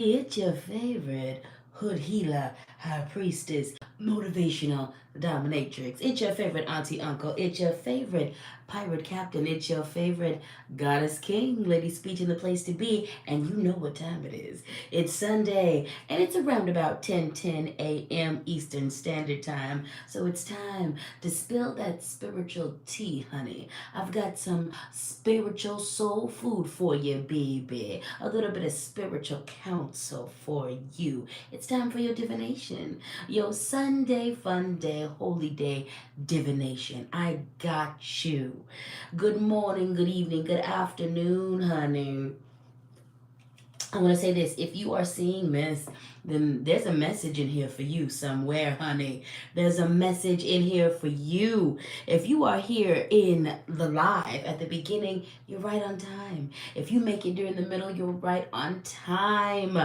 It's your favorite hood healer, high priestess, motivational dominatrix. It's your favorite auntie uncle. It's your favorite pirate captain. It's your favorite goddess king, lady speech in the place to be. And you know what time it is. It's Sunday, and it's around about 10:10 a.m. Eastern Standard Time. So it's time to spill that spiritual tea, honey. I've got some spiritual soul food for you, baby. A little bit of spiritual counsel for you. It's time for your divination. Your Sunday fun day, holy day divination. I got you. Good morning, good evening, good afternoon, honey. I want to say this. If you are seeing this, then there's a message in here for you somewhere, honey. There's a message in here for you. If you are here in the live at the beginning, you're right on time. If you make it during the middle, you're right on time.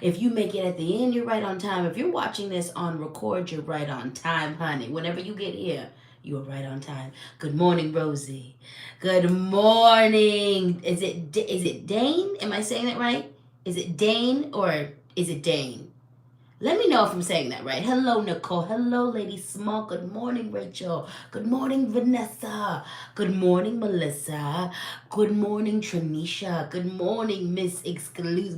If you make it at the end, you're right on time. If you're watching this on record, you're right on time, honey. Whenever you get here, you are right on time. Good morning, Rosie. Good morning. Is it Dane? Am I saying that right? Is it Dane or is it Dane? Let me know if I'm saying that right. Hello, Nicole. Hello, Lady Small. Good morning, Rachel. Good morning, Vanessa. Good morning, Melissa. Good morning, Tranisha. Good morning, Ms. Exclusive.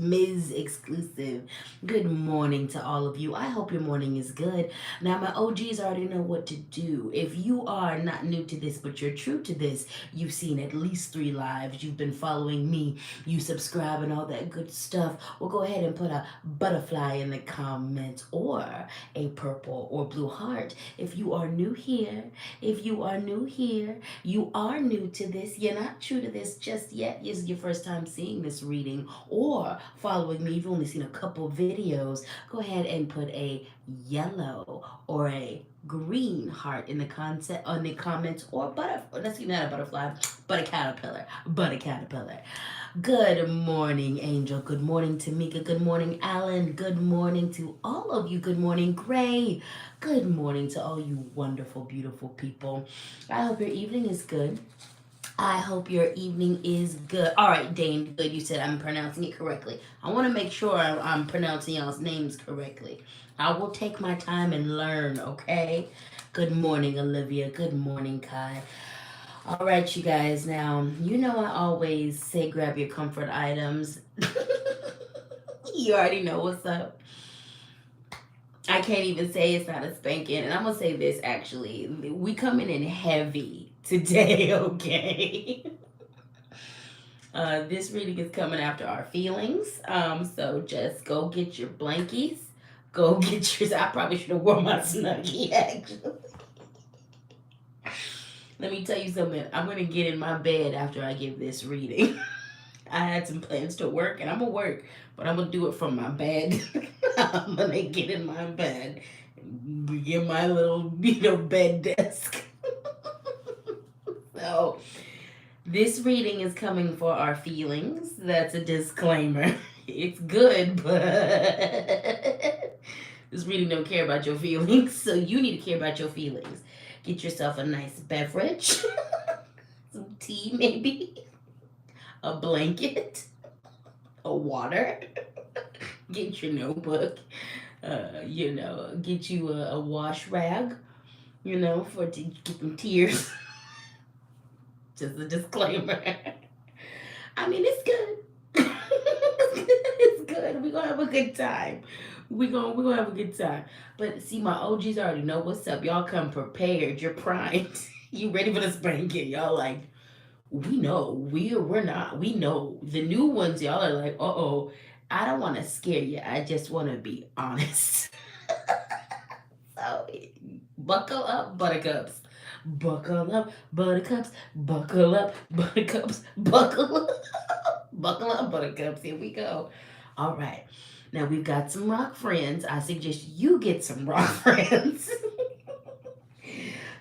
Good morning to all of you. I hope your morning is good. Now, my OGs already know what to do. If you are not new to this, but you're true to this, you've seen at least 3 lives. You've been following me. You subscribe and all that good stuff. Well, go ahead and put a butterfly in the comments or a purple or blue heart. If you are new here, you are new to this, you're not true to this just yet, this is your first time seeing this reading or following me, you've only seen a couple videos, go ahead and put a yellow or a green heart in the concept on the comments or butterfly. Let's see, not a butterfly, but a caterpillar. Good morning, Angel. Good morning, Tamika. Good morning, Alan. Good morning to all of you. Good morning, Gray. Good morning to all you wonderful, beautiful people. I hope your evening is good. I hope your evening is good. All right, Dane, good. You said I'm pronouncing it correctly. I want to make sure I'm pronouncing y'all's names correctly. I will take my time and learn, okay? Good morning, Olivia. Good morning, Kai. All right, you guys. Now, you know I always say grab your comfort items. You already know what's up. I can't even say it's not a spanking. And I'm going to say this actually. We coming in heavy today, okay? This reading is coming after our feelings. So just go get your blankies. Go get yours. I probably should have worn my snuggie, actually. Let me tell you something. I'm going to get in my bed after I give this reading. I had some plans to work, and I'm going to work, but I'm going to do it from my bed. I'm going to get in my bed and get my little, bed desk. So, this reading is coming for our feelings. That's a disclaimer. It's good, but this reading don't care about your feelings, so you need to care about your feelings. Get yourself a nice beverage, some tea maybe, a blanket, a water. Get your notebook. Get you a wash rag. For to get them tears. Just a disclaimer. I mean, it's good. It's good. We're gonna have a good time. We're gonna have a good time. But see, my OGs already know what's up. Y'all come prepared. You're primed. You ready for the spanking? Y'all like, we know. We're not. We know. The new ones, y'all are like, uh-oh. I don't want to scare you. I just want to be honest. So buckle up, buttercups. Buckle up, buttercups. Buckle up, buttercups. Buckle up. Buckle up, buttercups. Here we go. All right. Now we've got some rock friends. I suggest you get some rock friends.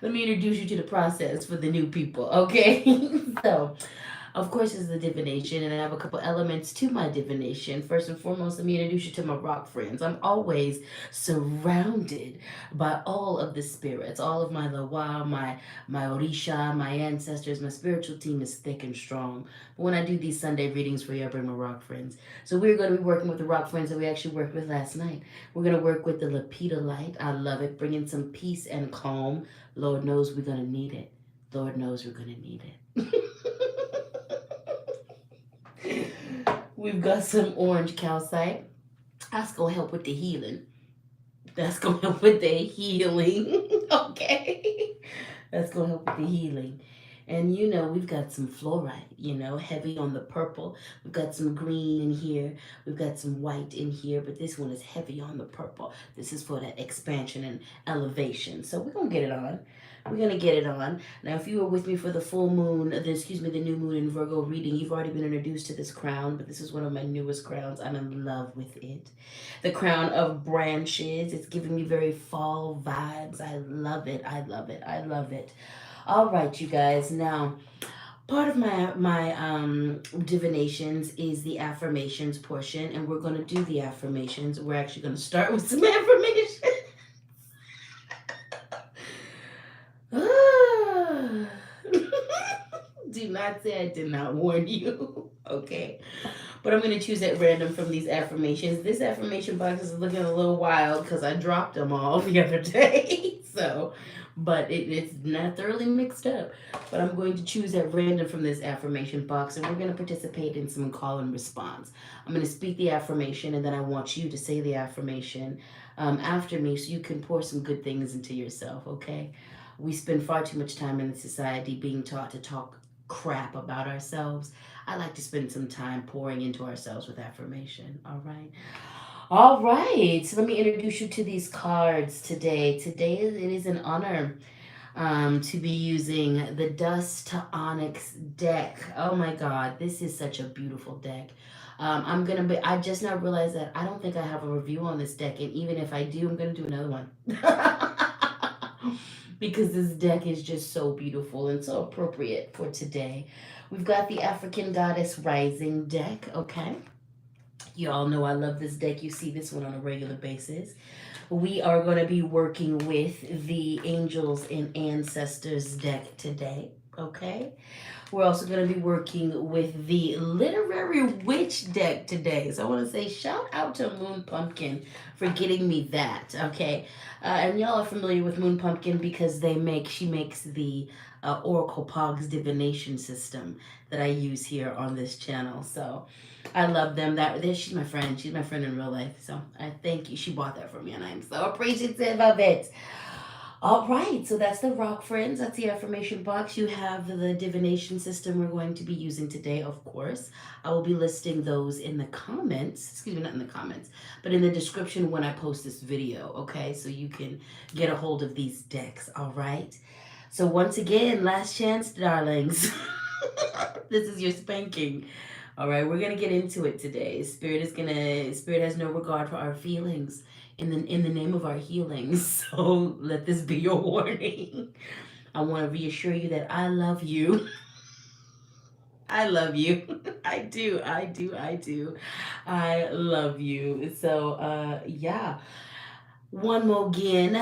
Let me introduce you to the process for the new people, okay? So, Of course, is the divination, and I have a couple elements to my divination. First and foremost, let me introduce you to my rock friends. I'm always surrounded by all of the spirits, all of my Lawa, my Orisha, my ancestors. My spiritual team is thick and strong. But when I do these Sunday readings for you, I bring my rock friends. So we're going to be working with the rock friends that we actually worked with last night. We're going to work with the Lapita light. I love it, bringing some peace and calm. Lord knows we're going to need it. Lord knows we're going to need it. We've got some orange calcite. That's going to help with the healing. That's going to help with the healing. Okay. That's going to help with the healing. And we've got some fluorite, heavy on the purple. We've got some green in here. We've got some white in here, but this one is heavy on the purple. This is for that expansion and elevation. So we're going to get it on. We're going to get it on. Now, if you were with me for the full moon, the new moon in Virgo reading, you've already been introduced to this crown, but this is one of my newest crowns. I'm in love with it. The crown of branches. It's giving me very fall vibes. I love it. I love it. I love it. All right, you guys. Now, part of my divinations is the affirmations portion, and we're going to do the affirmations. We're actually going to start with some affirmations. Do not say I did not warn you. Okay. But I'm going to choose at random from these affirmations. This affirmation box is looking a little wild because I dropped them all the other day. But it's not thoroughly mixed up. But I'm going to choose at random from this affirmation box, and we're going to participate in some call and response. I'm going to speak the affirmation, and then I want you to say the affirmation after me so you can pour some good things into yourself, okay? We spend far too much time in the society being taught to talk crap about ourselves. I like to spend some time pouring into ourselves with affirmation. All right. All right. So let me introduce you to these cards today. Today it is an honor to be using the Dust to Onyx deck. Oh my God, this is such a beautiful deck. I just now realized that I don't think I have a review on this deck, and even if I do, I'm gonna do another one. Because this deck is just so beautiful and so appropriate for today. We've got the African Goddess Rising deck, okay? You all know I love this deck. You see this one on a regular basis. We are going to be working with the Angels and Ancestors deck today, okay? We're also going to be working with the Literary Witch deck today. So I want to say shout out to Moon Pumpkin for getting me that, okay? And y'all are familiar with Moon Pumpkin because she makes the Oracle Pogs divination system that I use here on this channel. So I love them. She's my friend. She's my friend in real life. So I thank you. She bought that for me, and I'm so appreciative of it. All right, so that's the rock friends. That's the affirmation box. You have the divination system we're going to be using today, of course. I will be listing those in the comments. Excuse me, not in the comments, but in the description when I post this video, okay? So you can get a hold of these decks, all right? So once again, last chance, darlings. This is your spanking. All right, we're gonna get into it today. Spirit has no regard for our feelings in the name of our healing. So let this be your warning. I want to reassure you that I love you. I love you. I do. I do. I do. I love you. So yeah. One more again.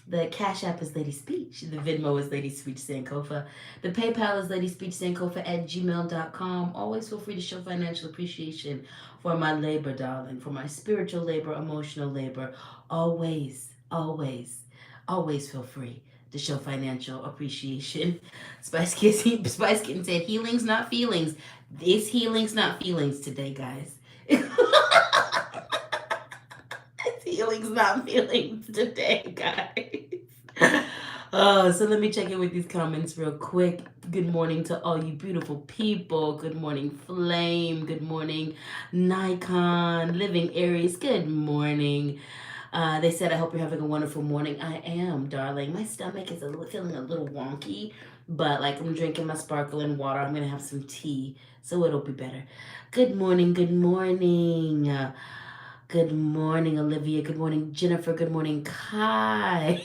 The Cash App is LadySpeech. The Venmo is LadySpeech Sankofa. The PayPal is LadySpeechSankofa@gmail.com. Always feel free to show financial appreciation for my labor, darling, for my spiritual labor, emotional labor. Always, always, always feel free to show financial appreciation. Spice Kitten said, healings, not feelings. It's healings, not feelings today, guys. Feelings, not feelings today, guys. So let me check in with these comments real quick. Good morning to all you beautiful people. Good morning, Flame. Good morning, Nikon. Living Aries. Good morning. They said, I hope you're having a wonderful morning. I am, darling. My stomach is feeling a little wonky, but like I'm drinking my sparkling water. I'm going to have some tea, so it'll be better. Good morning. Good morning. Good morning, Olivia. Good morning, Jennifer. Good morning, Kai.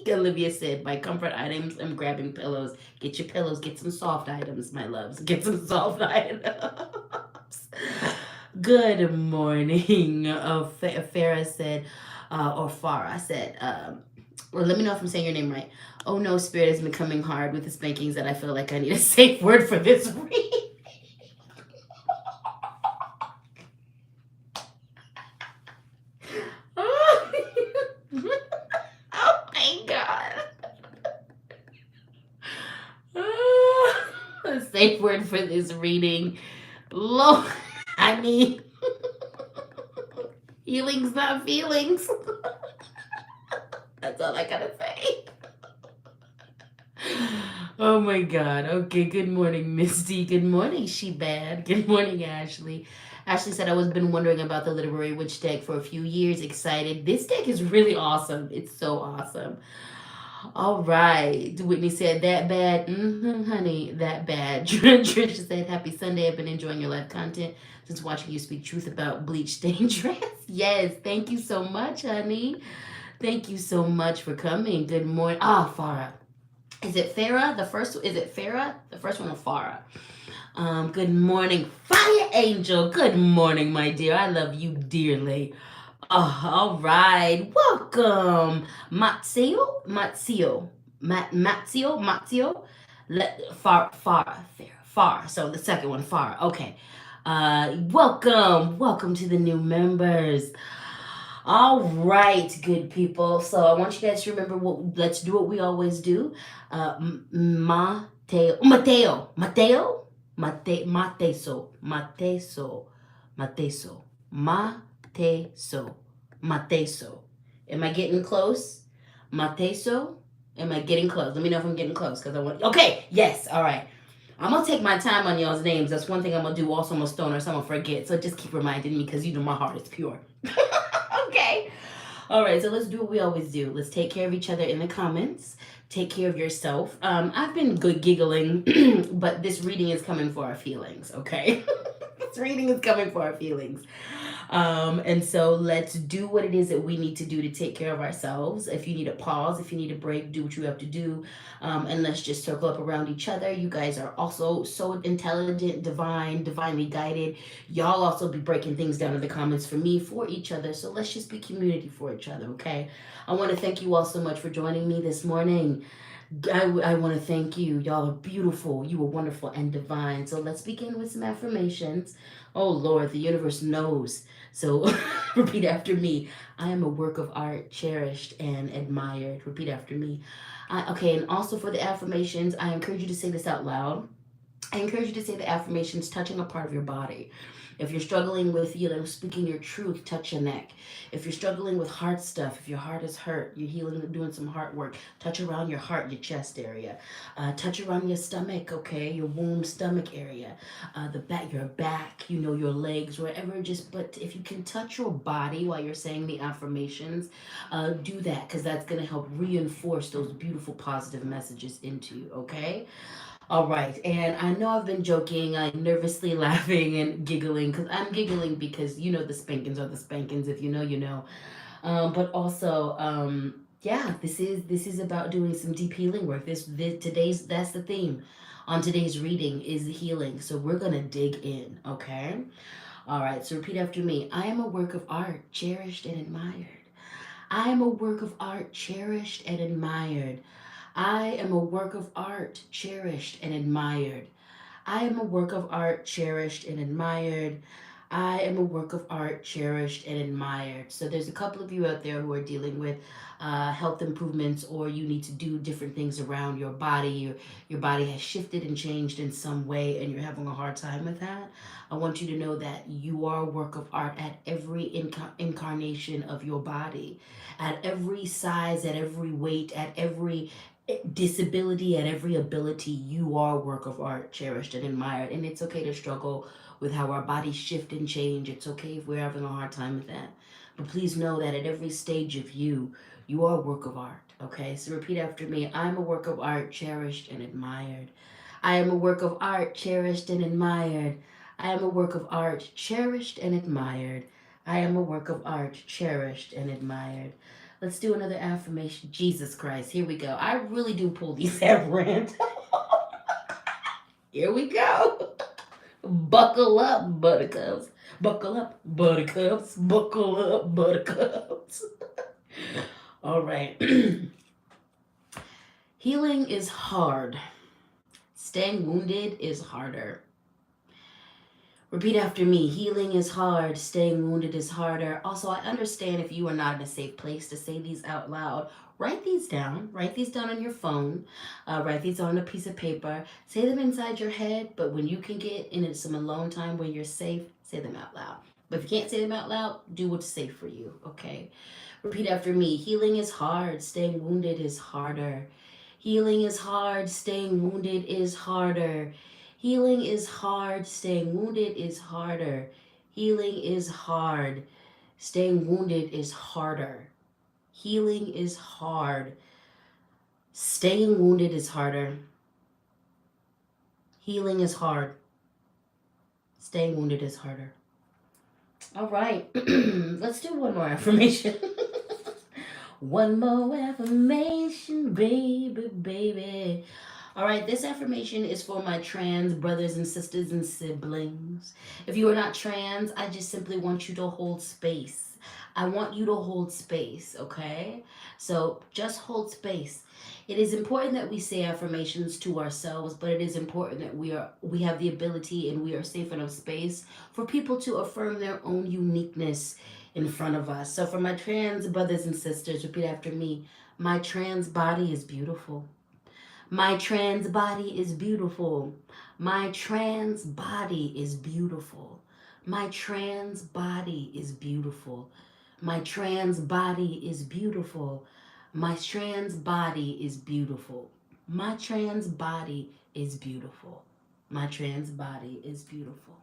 Olivia said, "My comfort items, I'm grabbing pillows. Get your pillows. Get some soft items, my loves. Get some soft items." Good morning. Farah said, or Farah said, well, let me know if I'm saying your name right. Oh no, spirit is becoming hard with the spankings that I feel like I need a safe word for this read. Oh my god. A safe word for this reading. Lord, I mean, healing's not feelings. That's all I gotta say. Oh my god. Okay, good morning, Misty. Good morning, She Bad. Good morning, Ashley. Ashley said, I was been wondering about the literary witch deck for a few years. Excited. This deck is really awesome. It's so awesome. All right. Whitney said, that bad. Honey, that bad. Trisha said, happy Sunday. I've been enjoying your live content since watching you speak truth about bleach stained dress. Yes. Thank you so much, honey. Thank you so much for coming. Good morning. Ah, Farah. Is it Farah? Is it Farah? The first one or Farah? Good morning, Fire Angel. Good morning, my dear. I love you dearly. All right. Welcome, Matsio. Far. So the second one, Far. Okay. Welcome to the new members. All right, good people. So I want you guys to remember let's do what we always do. Mateso. Am I getting close? Mateso. Am I getting close? Let me know if I'm getting close because I want. Okay, yes, all right. I'm gonna take my time on y'all's names. That's one thing I'm gonna do. Also, I'm a stoner, so I'm gonna forget. So just keep reminding me because you know my heart is pure. Okay. All right, so let's do what we always do. Let's take care of each other in the comments. Take care of yourself. I've been good giggling, but this reading is coming for our feelings, okay? This reading is coming for our feelings. And so let's do what it is that we need to do to take care of ourselves. If you need a pause, if you need a break, do what you have to do. And let's just circle up around each other. You guys are also so intelligent, divinely guided. Y'all also be breaking things down in the comments for me, for each other. So let's just be community for each other, okay? I want to thank you all so much for joining me this morning. I want to thank you. Y'all are beautiful. You are wonderful and divine. So let's begin with some affirmations. Oh Lord, the universe knows. So repeat after me. I am a work of art, cherished and admired. Repeat after me. Okay, and also for the affirmations, I encourage you to say this out loud. I encourage you to say the affirmations touching a part of your body. If you're struggling with, speaking your truth, touch your neck. If you're struggling with heart stuff, if your heart is hurt, you're healing, doing some heart work, touch around your heart, your chest area. Touch around your stomach, okay? Your womb, stomach area. The back, your back, your legs, wherever. But if you can touch your body while you're saying the affirmations, do that because that's going to help reinforce those beautiful positive messages into you, okay? All right, and I know I've been joking, I'm nervously laughing and giggling because I'm giggling because the spankings are the spankings. If you know, you know. But also, yeah, this is about doing some deep healing work. This today's that's the theme on today's reading is the healing. So we're gonna dig in, okay? All right. So repeat after me. I am a work of art, cherished and admired. I am a work of art, cherished and admired. I am a work of art, cherished and admired. I am a work of art, cherished and admired. I am a work of art, cherished and admired. So there's a couple of you out there who are dealing with health improvements, or you need to do different things around your body. Your body has shifted and changed in some way, and you're having a hard time with that. I want you to know that you are a work of art at every incarnation of your body, at every size, at every weight, at every disability, at every ability. You are a work of art, cherished and admired. And it's okay to struggle with how our bodies shift and change. It's okay if we're having a hard time with that. But please know that at every stage of you are a work of art. Okay, so repeat after me. I'm a work of art, cherished and admired. I am a work of art, cherished and admired. I am a work of art, cherished and admired. I am a work of art, cherished and admired. Let's do another affirmation. Jesus Christ, here we go. I really do pull these at random. Here we go. Buckle up, buttercups. Buckle up, buttercups. Buckle up, buttercups. All right. Healing is hard. Staying wounded is harder. Repeat after me. Healing is hard. Staying wounded is harder. Also, I understand if you are not in a safe place to say these out loud. Write these down. Write these down on your phone. Write these on a piece of paper. Say them inside your head, but when you can get in some alone time where you're safe, say them out loud. But if you can't say them out loud, do what's safe for you, okay? Repeat after me. Healing is hard. Staying wounded is harder. Healing is hard. Staying wounded is harder. Healing is hard. Staying wounded is harder. Healing is hard. Staying wounded is harder. Healing is hard. Staying wounded is harder. Healing is hard. Staying wounded is harder. All right. Let's do one more affirmation. One more affirmation, baby, baby. All right, this affirmation is for my trans brothers and sisters and siblings. If you are not trans, I just simply want you to hold space. I want you to hold space, okay? So just hold space. It is important that we say affirmations to ourselves, but it is important that we have the ability and we are safe enough space for people to affirm their own uniqueness in front of us. So for my trans brothers and sisters, repeat after me. My trans body is beautiful. My trans body is beautiful. My trans body is beautiful. My trans body is beautiful. My trans body is beautiful. My trans body is beautiful. My trans body is beautiful. My trans body is beautiful.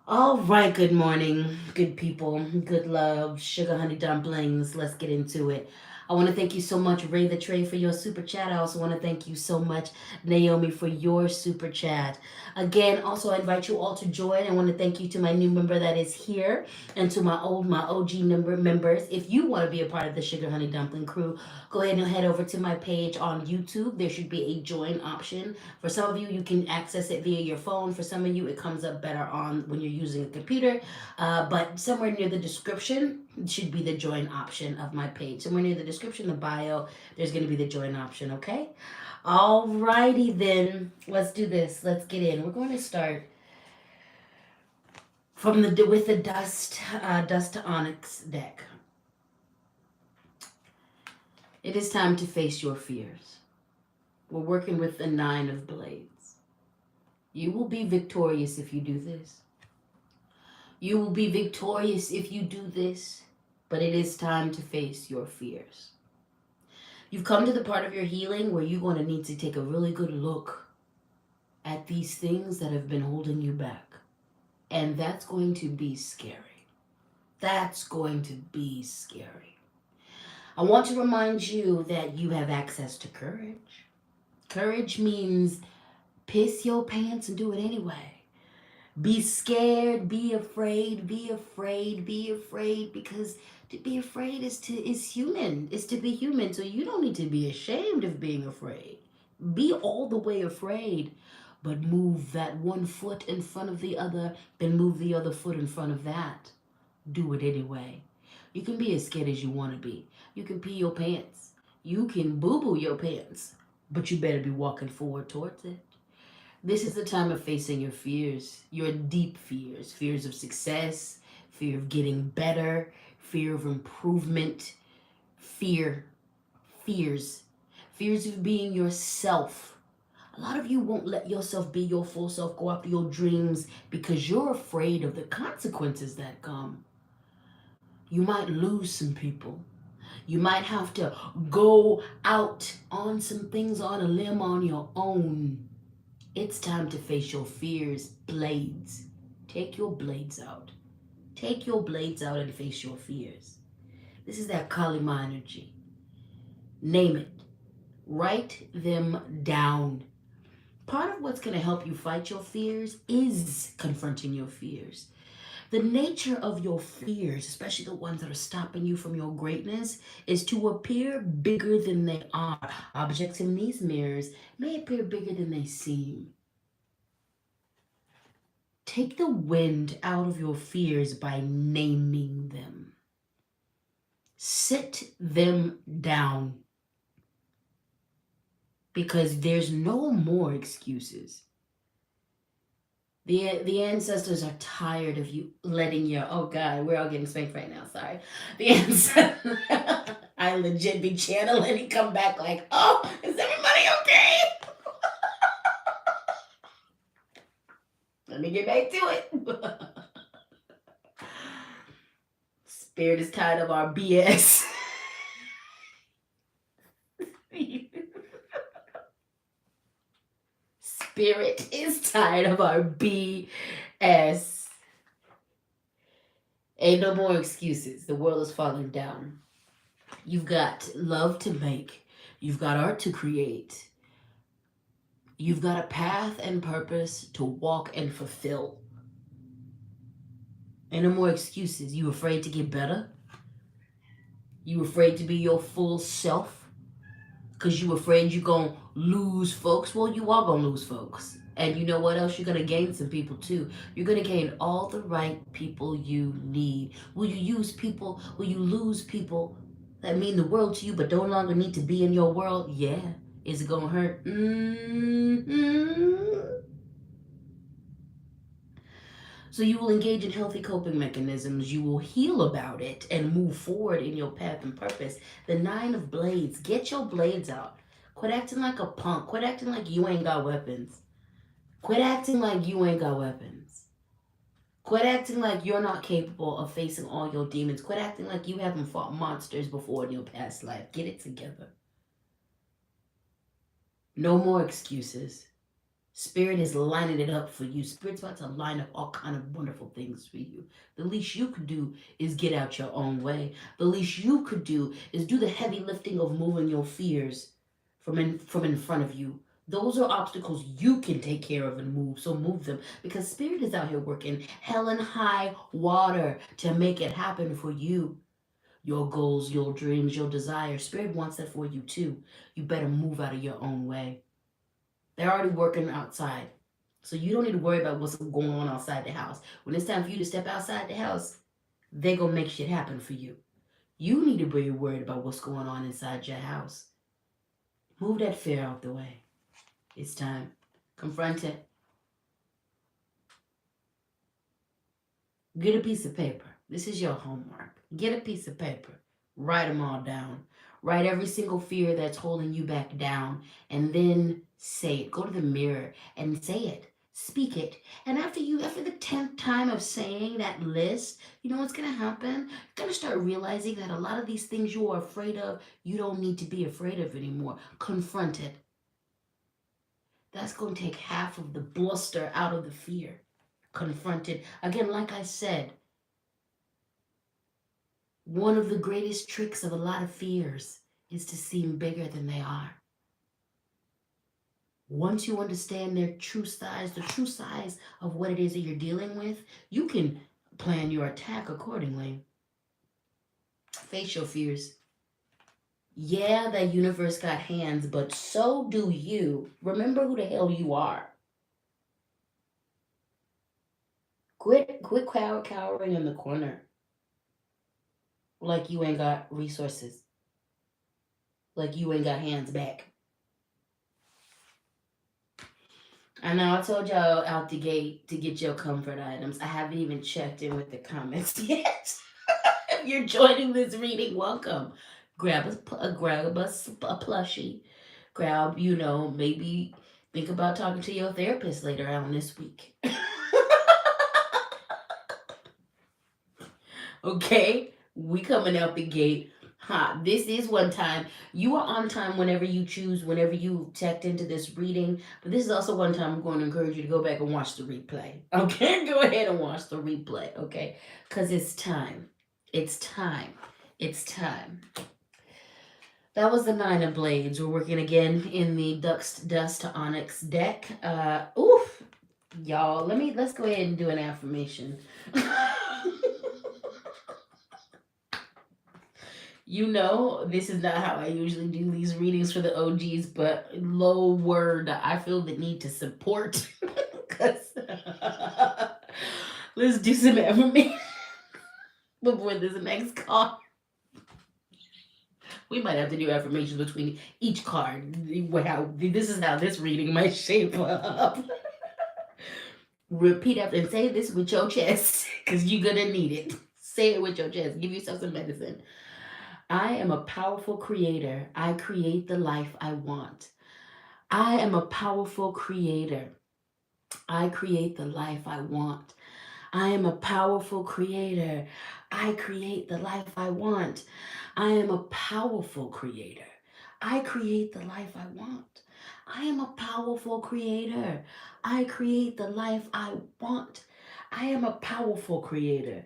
All right, good morning, good people, good love, sugar honey dumplings. Let's get into it. I want to thank you so much, Ray the Tray, for your super chat. I also want to thank you so much, Naomi, for your super chat. Again, also I invite you all to join. I want to thank you to my new member that is here and to my OG members. If you want to be a part of the Sugar Honey Dumpling crew, go ahead and head over to my page on YouTube. There should be a join option. For some of you, you can access it via your phone. For some of you, it comes up better on when you're using a computer. But somewhere near the description should be the join option of my page. Somewhere near the description, the bio, there's going to be the join option, okay? Alrighty then, let's do this. Let's get in. We're going to start from with the dust to Onyx deck. It is time to face your fears. We're working with the 9 of Blades. You will be victorious if you do this. You will be victorious if you do this, but it is time to face your fears. You've come to the part of your healing where you're going to need to take a really good look at these things that have been holding you back. And that's going to be scary. That's going to be scary. I want to remind you that you have access to courage. Courage means piss your pants and do it anyway. Be scared, be afraid, because to be afraid is human, is to be human. So you don't need to be ashamed of being afraid. Be all the way afraid, but move that one foot in front of the other, then move the other foot in front of that. Do it anyway. You can be as scared as you want to be. You can pee your pants. You can boo-boo your pants, but you better be walking forward towards it. This is the time of facing your fears, your deep fears. Fears of success, fear of getting better, fear of improvement, fears of being yourself. A lot of you won't let yourself be your full self, go after your dreams because you're afraid of the consequences that come. You might lose some people. You might have to go out on some things on a limb on your own. It's time to face your fears. Blades. Take your blades out. Take your blades out and face your fears. This is that Kalima energy. Name it. Write them down. Part of what's going to help you fight your fears is confronting your fears. The nature of your fears, especially the ones that are stopping you from your greatness, is to appear bigger than they are. Objects in these mirrors may appear bigger than they seem. Take the wind out of your fears by naming them. Sit them down because there's no more excuses. The ancestors are tired of you letting your, oh God, we're all getting spanked right now, sorry. The ancestors, I legit be channeling and come back like, oh, is everybody okay? Let me get back to it. Spirit is tired of our BS. Spirit is tired of our BS. Ain't no more excuses. The world is falling down. You've got love to make. You've got art to create. You've got a path and purpose to walk and fulfill. Ain't no more excuses. You afraid to get better? You afraid to be your full self? Because you afraid you're going to lose folks? Well, you are going to lose folks. And you know what else? You're going to gain some people too. You're going to gain all the right people you need. Will you use people? Will you lose people that mean the world to you but no longer need to be in your world? Yeah. Is it going to hurt? So you will engage in healthy coping mechanisms. You will heal about it and move forward in your path and purpose. The 9 of Blades. Get your blades out. Quit acting like a punk. Quit acting like you ain't got weapons. Quit acting like you ain't got weapons. Quit acting like you're not capable of facing all your demons. Quit acting like you haven't fought monsters before in your past life. Get it together. No more excuses. Spirit is lining it up for you. Spirit's about to line up all kind of wonderful things for you. The least you could do is get out your own way. The least you could do is do the heavy lifting of moving your fears from in front of you. Those are obstacles you can take care of and move. So move them because Spirit is out here working hell and high water to make it happen for you. Your goals, your dreams, your desires. Spirit wants that for you too. You better move out of your own way. They're already working outside. So you don't need to worry about what's going on outside the house. When it's time for you to step outside the house, they're going to make shit happen for you. You need to be worried about what's going on inside your house. Move that fear out the way. It's time. Confront it. Get a piece of paper. This is your homework. Get a piece of paper. Write them all down. Write every single fear that's holding you back down. And then say it. Go to the mirror and say it. Speak it. And after the 10th time of saying that list, you know what's going to happen? You're going to start realizing that a lot of these things you are afraid of, you don't need to be afraid of anymore. Confront it. That's going to take half of the bluster out of the fear. Confront it. Again, like I said, one of the greatest tricks of a lot of fears is to seem bigger than they are. Once you understand their true size, the true size of what it is that you're dealing with, you can plan your attack accordingly. Face your fears. Yeah, the universe got hands, but so do you. Remember who the hell you are. Quit cowering in the corner. Like you ain't got resources. Like you ain't got hands back. I know I told y'all out the gate to get your comfort items. I haven't even checked in with the comments yet. If you're joining this reading, welcome. Grab a plushie. Grab, maybe think about talking to your therapist later on this week. Okay? We coming out the gate hot. This is one time. You are on time whenever you choose, whenever you checked into this reading. But this is also one time I'm going to encourage you to go back and watch the replay. Okay? Go ahead and watch the replay. Okay? Because it's time. It's time. It's time. That was the 9 of Blades. We're working again in the Dust to Onyx deck. Oof. Y'all, let's go ahead and do an affirmation. You know, this is not how I usually do these readings for the OGs, but low word, I feel the need to support. Because let's do some affirmation before this next card. We might have to do affirmations between each card. Wow, this is how this reading might shape up. Repeat after and say this with your chest, because you're gonna need it. Say it with your chest. Give yourself some medicine. I am a powerful creator. I create the life I want. I am a powerful creator. I create the life I want. I am a powerful creator. I create the life I want. I am a powerful creator. I create the life I want. I am a powerful creator. I create the life I want. I am a powerful creator.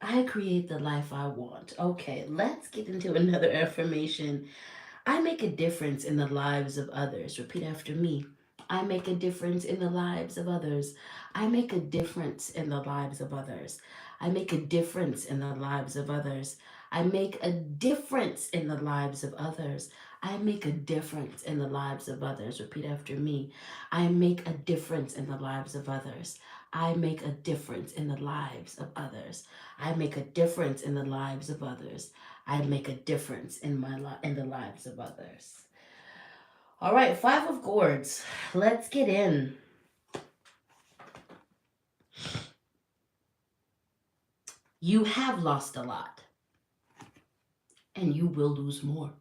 I create the life I want. Okay, let's get into another affirmation. I make a difference in the lives of others. Repeat after me. I make a difference in the lives of others. I make a difference in the lives of others. I make a difference in the lives of others. I make a difference in the lives of others. I make a difference in the lives of others. Repeat after me. I make a difference in the lives of others. I make a difference in the lives of others. I make a difference in the lives of others. I make a difference in in the lives of others. All right, Five of Gourds. Let's get in. You have lost a lot, and you will lose more.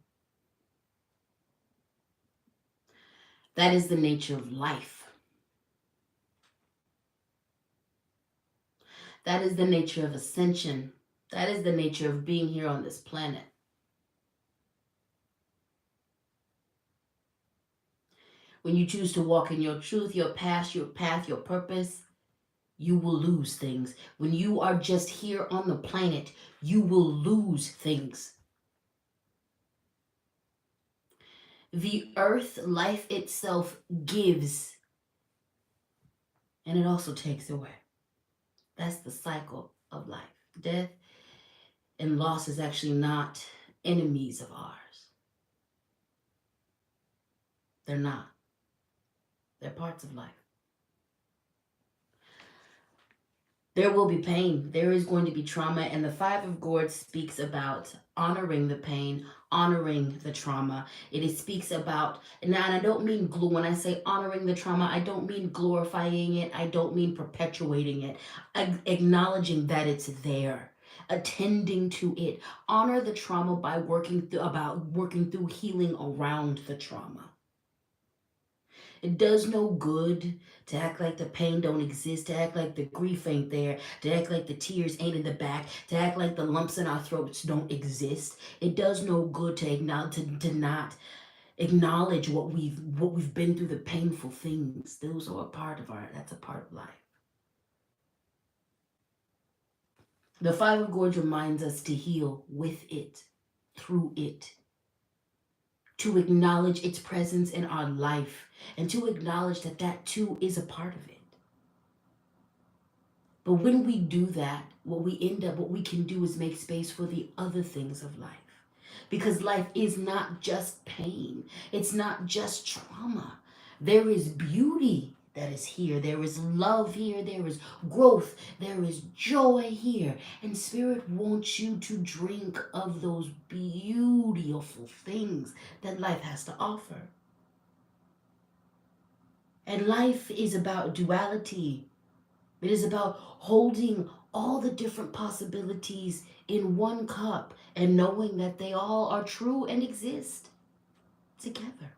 That is the nature of life. That is the nature of ascension. That is the nature of being here on this planet. When you choose to walk in your truth, your path, your purpose, you will lose things. When you are just here on the planet, you will lose things. The earth, life itself gives, and it also takes away. That's the cycle of life. Death and loss is actually not enemies of ours. They're not. They're parts of life. There will be pain. There is going to be trauma. And the Five of Gourds speaks about honoring the pain, honoring the trauma. It speaks about, and I don't mean when I say honoring the trauma, I don't mean glorifying it. I don't mean perpetuating it. Acknowledging that it's there. Attending to it. Honor the trauma by working through healing around the trauma. It does no good to act like the pain don't exist, to act like the grief ain't there, to act like the tears ain't in the back, to act like the lumps in our throats don't exist. It does no good to acknowledge to not acknowledge what we've been through, the painful things. Those are a part of that's a part of life. The Five of Gourds reminds us to heal with it, through it, to acknowledge its presence in our life, and to acknowledge that that too is a part of it. But when we do that, what we can do is make space for the other things of life. Because life is not just pain. It's not just trauma. There is beauty that is here. There is love here. There is growth. There is joy here. And Spirit wants you to drink of those beautiful things that life has to offer. And life is about duality. It is about holding all the different possibilities in one cup and knowing that they all are true and exist together.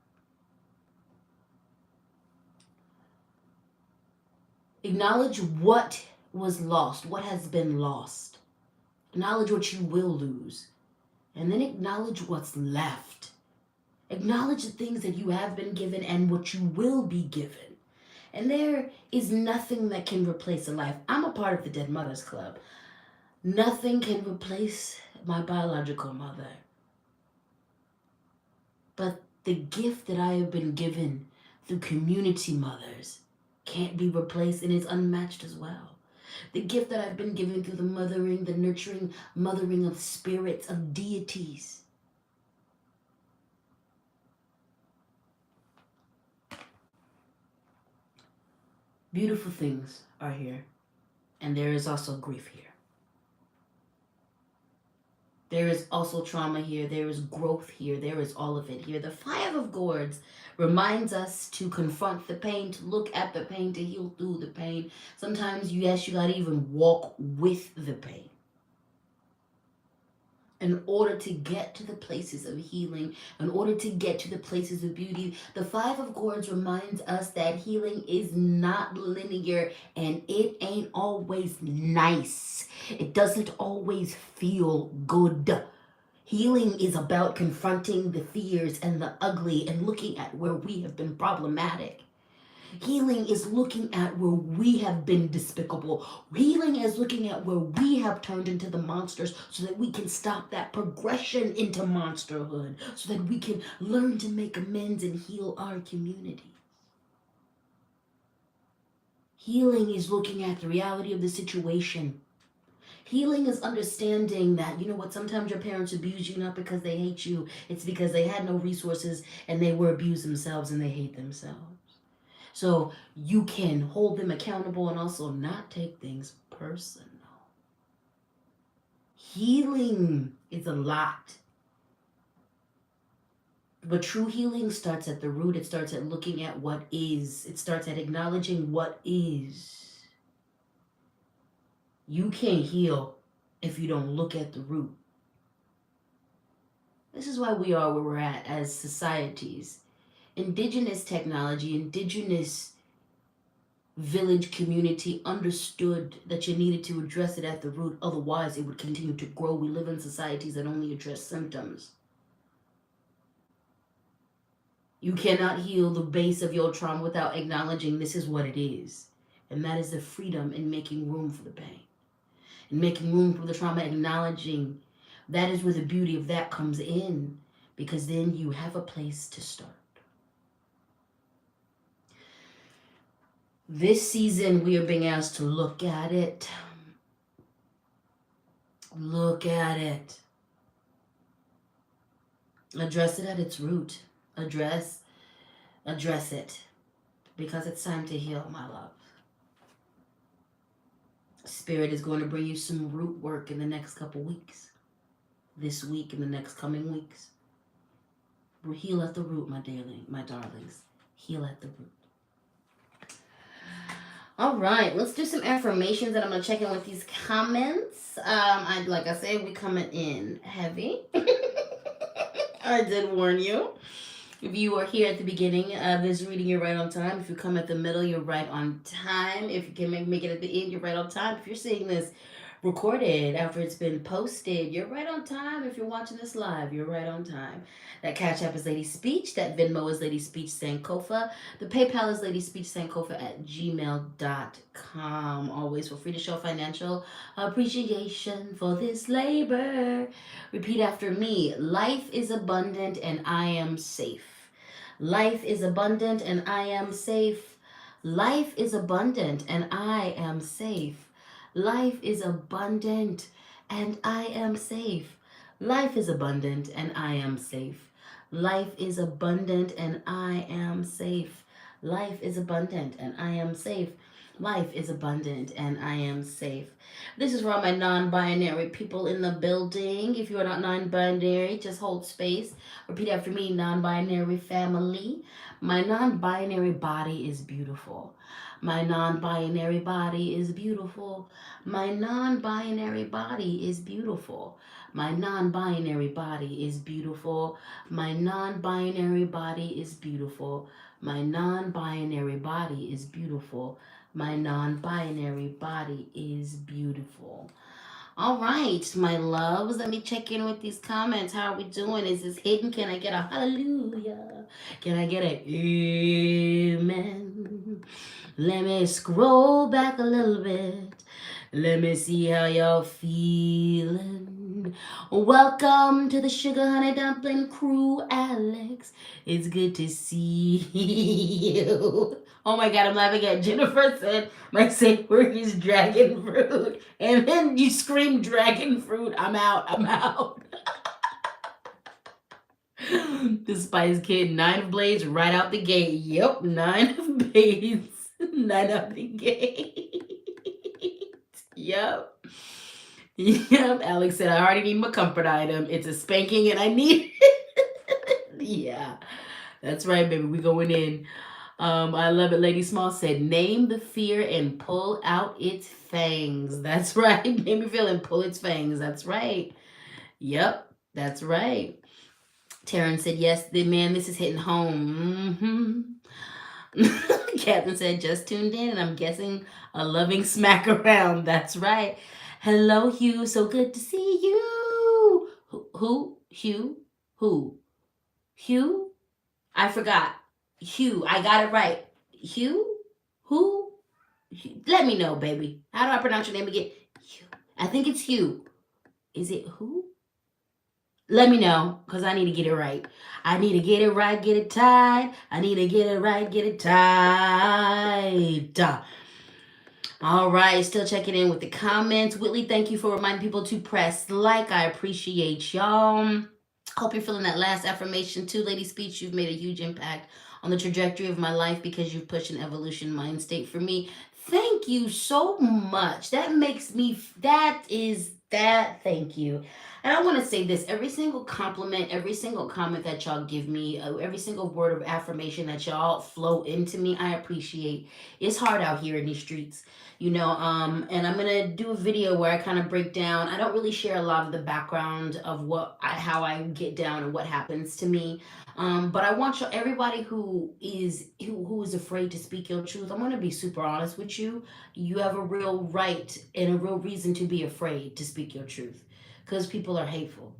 Acknowledge what was lost, what has been lost. Acknowledge what you will lose. And then acknowledge what's left. Acknowledge the things that you have been given and what you will be given. And there is nothing that can replace a life. I'm a part of the Dead Mothers Club. Nothing can replace my biological mother. But the gift that I have been given through community mothers can't be replaced and is unmatched as well. The gift that I've been given through the mothering, the nurturing, mothering of spirits, of deities, Beautiful things are here. And there is also grief here. There is also trauma here. There is growth here. There is all of it here. The Five of Gourds reminds us to confront the pain, to look at the pain, to heal through the pain. Sometimes, yes, you got to even walk with the pain in order to get to the places of healing, in order to get to the places of beauty. The Five of Gourds reminds us that healing is not linear and it ain't always nice. It doesn't always feel good. Healing is about confronting the fears and the ugly and looking at where we have been problematic. Healing is looking at where we have been despicable. Healing is looking at where we have turned into the monsters so that we can stop that progression into monsterhood, so that we can learn to make amends and heal our community. Healing is looking at the reality of the situation. Healing is understanding that, you know what, sometimes your parents abuse you not because they hate you, it's because they had no resources and they were abused themselves and they hate themselves. So you can hold them accountable and also not take things personal. Healing is a lot. But true healing starts at the root. It starts at looking at what is. It starts at acknowledging what is. You can't heal if you don't look at the root. This is why we are where we're at as societies. Indigenous technology, indigenous village community understood that you needed to address it at the root, otherwise it would continue to grow. We live in societies that only address symptoms. You cannot heal the base of your trauma without acknowledging this is what it is. And that is the freedom in making room for the pain. In making room for the trauma, acknowledging that is where the beauty of that comes in, because then you have a place to start. This season, we are being asked to look at it. Look at it. Address it at its root. Address it. Because it's time to heal, my love. Spirit is going to bring you some root work in the next couple weeks. This week and the next coming weeks. Heal at the root, my darlings. Heal at the root. All right, let's do some affirmations, and I'm gonna check in with these comments. Like I said, we coming in heavy. I did warn you. If you are here at the beginning of this reading, you're right on time. If you come at the middle, you're right on time. If you can make it at the end, you're right on time. If you're seeing this recorded after it's been posted, you're right on time. If you're watching this live, you're right on time. That Cash App is LadySpeech. That Venmo is LadySpeech Sankofa. The PayPal is LadySpeechSankofa@gmail.com. Always feel free to show financial appreciation for this labor. Repeat after me. Life is abundant and I am safe. Life is abundant and I am safe. Life is abundant and I am safe. Life is abundant and I am safe. Life is abundant and I am safe. Life is abundant and I am safe. Life is abundant and I am safe. Life is abundant and I am safe. This is for all my non-binary people in the building. If you are not non-binary, just hold space. Repeat after me, non-binary family. My non-binary body is beautiful. My non-binary body is beautiful. My non-binary body is beautiful. My non-binary body is beautiful. My non-binary body is beautiful. My non-binary body is beautiful. My non-binary body is beautiful. All right, my loves, let me check in with these comments. How are we doing? Is this hidden? Can I get a hallelujah? Can I get a amen? Let me scroll back a little bit. Let me see how y'all feeling. Welcome to the Sugar Honey Dumpling Crew, Alex. It's good to see you. Oh my God, I'm laughing at Jennifer said my safe word is dragon fruit. And then you scream dragon fruit. I'm out. The Spice Kid, 9 of Blades right out the gate. Yep, 9 of Blades. None of the gate. Yep. Yep. Alex said, I already need my comfort item. It's a spanking and I need yeah. That's right, baby. We going in. I love it. Lady Small said, name the fear and pull out its fangs. That's right. Made me feel and pull its fangs. That's right. Yep. That's right. Taryn said, yes, man, this is hitting home. Catherine said, just tuned in, and I'm guessing a loving smack around. That's right. Hello, Hugh. So good to see you. Who? Hugh? Who? Hugh? I forgot. Hugh. I got it right. Hugh? Who? Let me know, baby. How do I pronounce your name again? Hugh. I think it's Hugh. Is it who? Let me know, because I need to get it right. I need to get it right, get it tight. I need to get it right, get it tight. All right, still checking in with the comments. Whitley, thank you for reminding people to press like. I appreciate y'all. Hope you're feeling that last affirmation too, LadySpeech. You've made a huge impact on the trajectory of my life because you've pushed an evolution mind state for me. Thank you so much. That makes me, thank you. And I want to say this, every single compliment, every single comment that y'all give me, every single word of affirmation that y'all flow into me, I appreciate. It's hard out here in these streets, and I'm gonna do a video where I kind of break down. I don't really share a lot of the background of how I get down and what happens to me. But I want everybody who is afraid to speak your truth. I'm gonna be super honest with you. You have a real right and a real reason to be afraid to speak your truth, because people are hateful.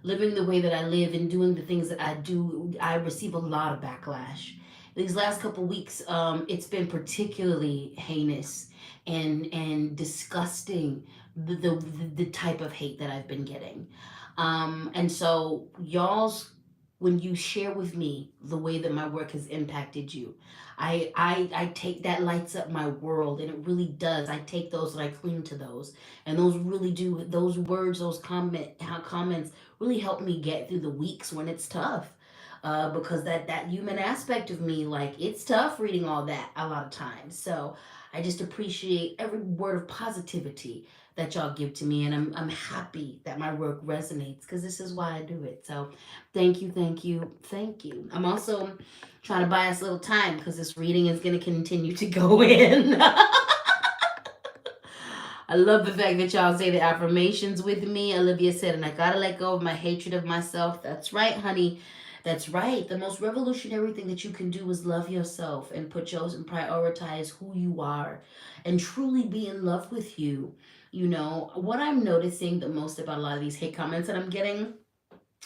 Living the way that I live and doing the things that I do, I receive a lot of backlash. These last couple weeks, it's been particularly heinous and disgusting. The type of hate that I've been getting, and so y'all's when you share with me the way that my work has impacted you, I take that lights up my world, and it really does. I take those and I cling to those, and those really do. Those words, those comments really help me get through the weeks when it's tough. Because that human aspect of me, like, it's tough reading all that a lot of times. So I just appreciate every word of positivity that y'all give to me, and I'm happy that my work resonates, because this is why I do it. So thank you, thank you, thank you. I'm also trying to buy us a little time, because this reading is going to continue to go in. I love the fact that y'all say the affirmations with me. Olivia said, and I gotta let go of my hatred of myself. That's right, honey. That's right. The most revolutionary thing that you can do is love yourself and put yours and prioritize who you are and truly be in love with you. What I'm noticing the most about a lot of these hate comments that I'm getting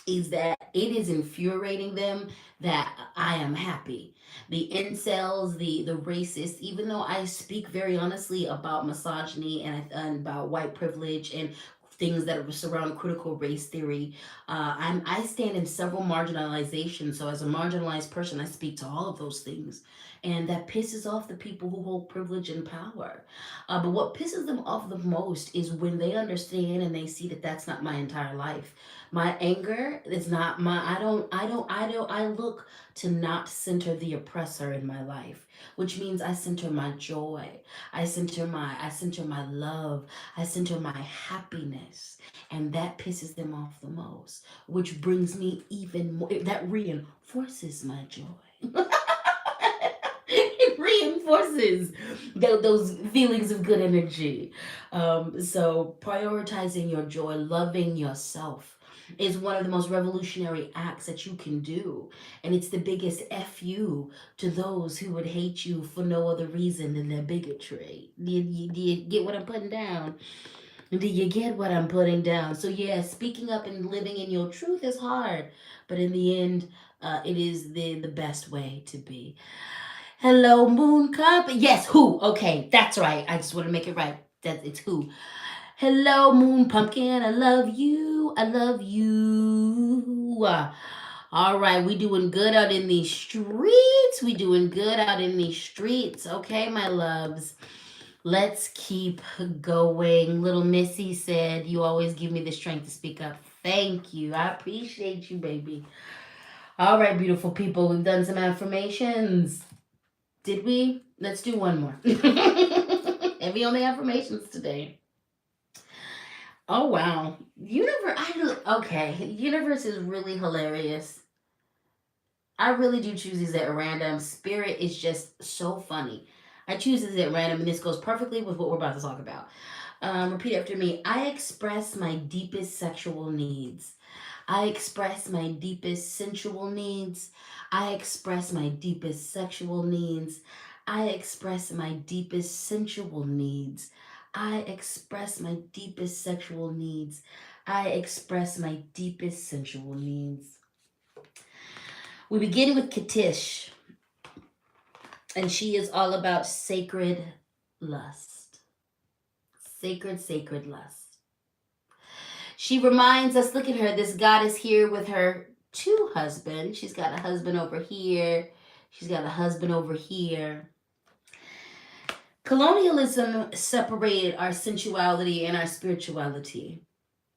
is that it is infuriating them that I am happy. The incels, the racists, even though I speak very honestly about misogyny and about white privilege and things that surround critical race theory, I stand in several marginalizations. So as a marginalized person, I speak to all of those things. And that pisses off the people who hold privilege and power. But what pisses them off the most is when they understand and they see that that's not my entire life. My anger is not my, I look to not center the oppressor in my life, which means I center my joy. I center my love. I center my happiness. And that pisses them off the most, which brings me even more, that reinforces my joy. It reinforces those feelings of good energy. So prioritizing your joy, loving yourself, is one of the most revolutionary acts that you can do. And it's the biggest FU to those who would hate you for no other reason than their bigotry. Do you get what I'm putting down? Do you get what I'm putting down? So, yeah, speaking up and living in your truth is hard, but in the end, it is the best way to be. Hello, Moon Cup. Yes, who? Okay, that's right. I just want to make it right. That it's who. Hello, Moon Pumpkin. I love you. I love you. All right, we doing good out in these streets. We doing good out in these streets. Okay, my loves. Let's keep going. Little Missy said, you always give me the strength to speak up. Thank you. I appreciate you, baby. All right, beautiful people. We've done some affirmations. Did we? Let's do one more. Heavy on the affirmations today. Oh wow, okay. Universe is really hilarious. I really do choose these at random. Spirit is just so funny. I choose these at random, and this goes perfectly with what we're about to talk about. Repeat after me. I express my deepest sexual needs. I express my deepest sensual needs. I express my deepest sexual needs. I express my deepest sensual needs. I express my deepest sexual needs. I express my deepest sensual needs. We begin with Katish, and she is all about sacred lust. Sacred lust. She reminds us, look at her, this goddess here with her two husbands. She's got a husband over here. She's got a husband over here. Colonialism separated our sensuality and our spirituality.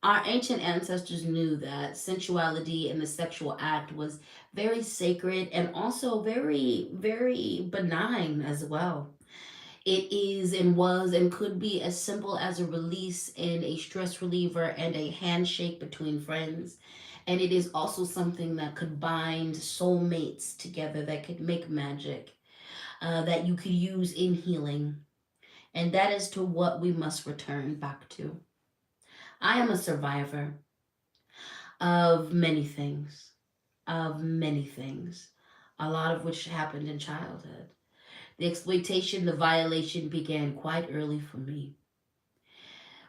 Our ancient ancestors knew that sensuality and the sexual act was very sacred and also very, very benign as well. It is and was and could be as simple as a release and a stress reliever and a handshake between friends. And it is also something that could bind soulmates together, that could make magic, that you could use in healing. And that is to what we must return back to. I am a survivor of many things, a lot of which happened in childhood. The exploitation, the violation began quite early for me.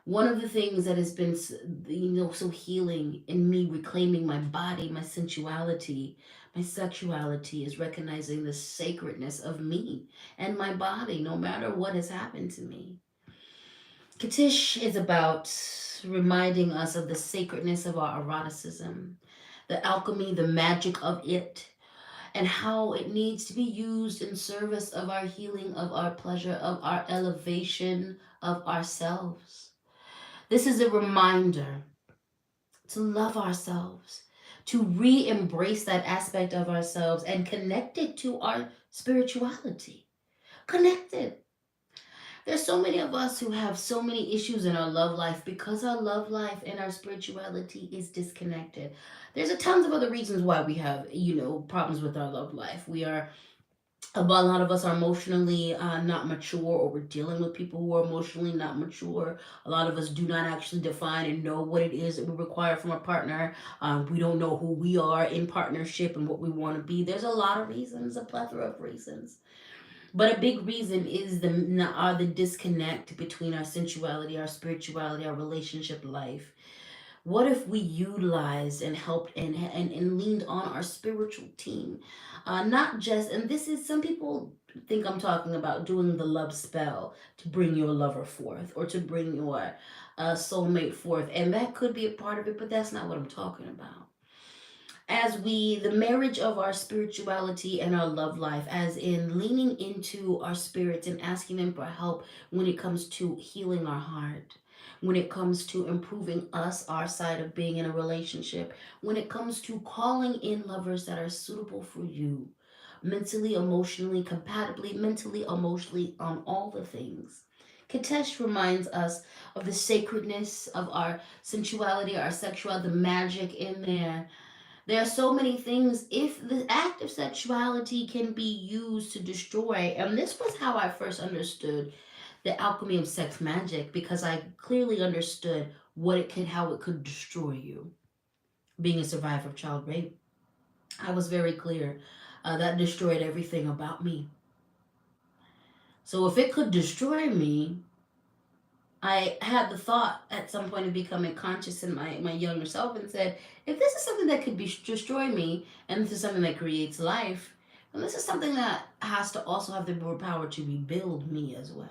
One of the things that has been, so healing in me reclaiming my body, my sensuality, my sexuality is recognizing the sacredness of me and my body, no matter what has happened to me. Katish is about reminding us of the sacredness of our eroticism, the alchemy, the magic of it, and how it needs to be used in service of our healing, of our pleasure, of our elevation of ourselves. This is a reminder to love ourselves, to re embrace that aspect of ourselves and connect it to our spirituality. Connect it. There's so many of us who have so many issues in our love life because our love life and our spirituality is disconnected. There's a tons of other reasons why we have, problems with our love life. A lot of us are emotionally not mature, or we're dealing with people who are emotionally not mature. A lot of us do not actually define and know what it is that we require from a partner. We don't know who we are in partnership and what we want to be. There's a lot of reasons, a plethora of reasons. But a big reason is the disconnect between our sensuality, our spirituality, our relationship life. What if we utilized and helped and leaned on our spiritual team? Not just, and this is, some people think I'm talking about doing the love spell to bring your lover forth or to bring your soulmate forth. And that could be a part of it, but that's not what I'm talking about. The marriage of our spirituality and our love life, as in leaning into our spirits and asking them for help when it comes to healing our heart, when it comes to improving us, our side of being in a relationship, when it comes to calling in lovers that are suitable for you, mentally, emotionally, compatibly, mentally, emotionally, on all the things. Katesh reminds us of the sacredness of our sensuality, our sexuality, the magic in there. There are so many things. If the act of sexuality can be used to destroy, and this was how I first understood the alchemy of sex magic, because I clearly understood how it could destroy you. Being a survivor of child rape, I was very clear that destroyed everything about me. So if it could destroy me, I had the thought at some point of becoming conscious in my younger self and said, if this is something that could destroy me, and this is something that creates life, then this is something that has to also have the power to rebuild me as well.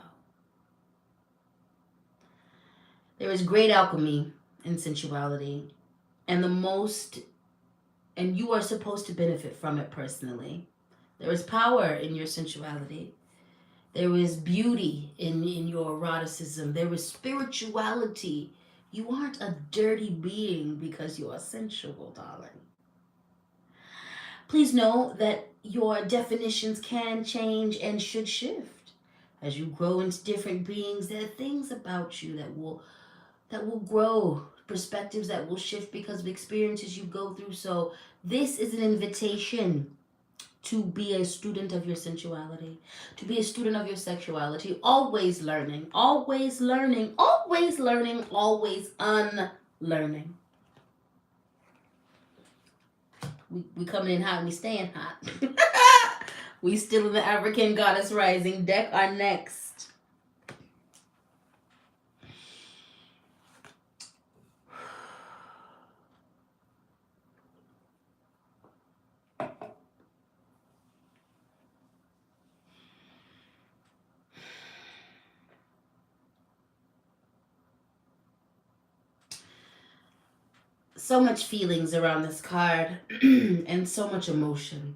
There is great alchemy in sensuality, and and you are supposed to benefit from it personally. There is power in your sensuality. There is beauty in your eroticism. There is spirituality. You aren't a dirty being because you are sensual, darling. Please know that your definitions can change and should shift. As you grow into different beings, there are things about you that will grow, perspectives that will shift because of experiences you go through. So this is an invitation to be a student of your sensuality, to be a student of your sexuality, always learning, always learning, always learning, always unlearning. We coming in hot, we staying hot. We still in the African Goddess Rising deck. Our next. So much feelings around this card and so much emotion.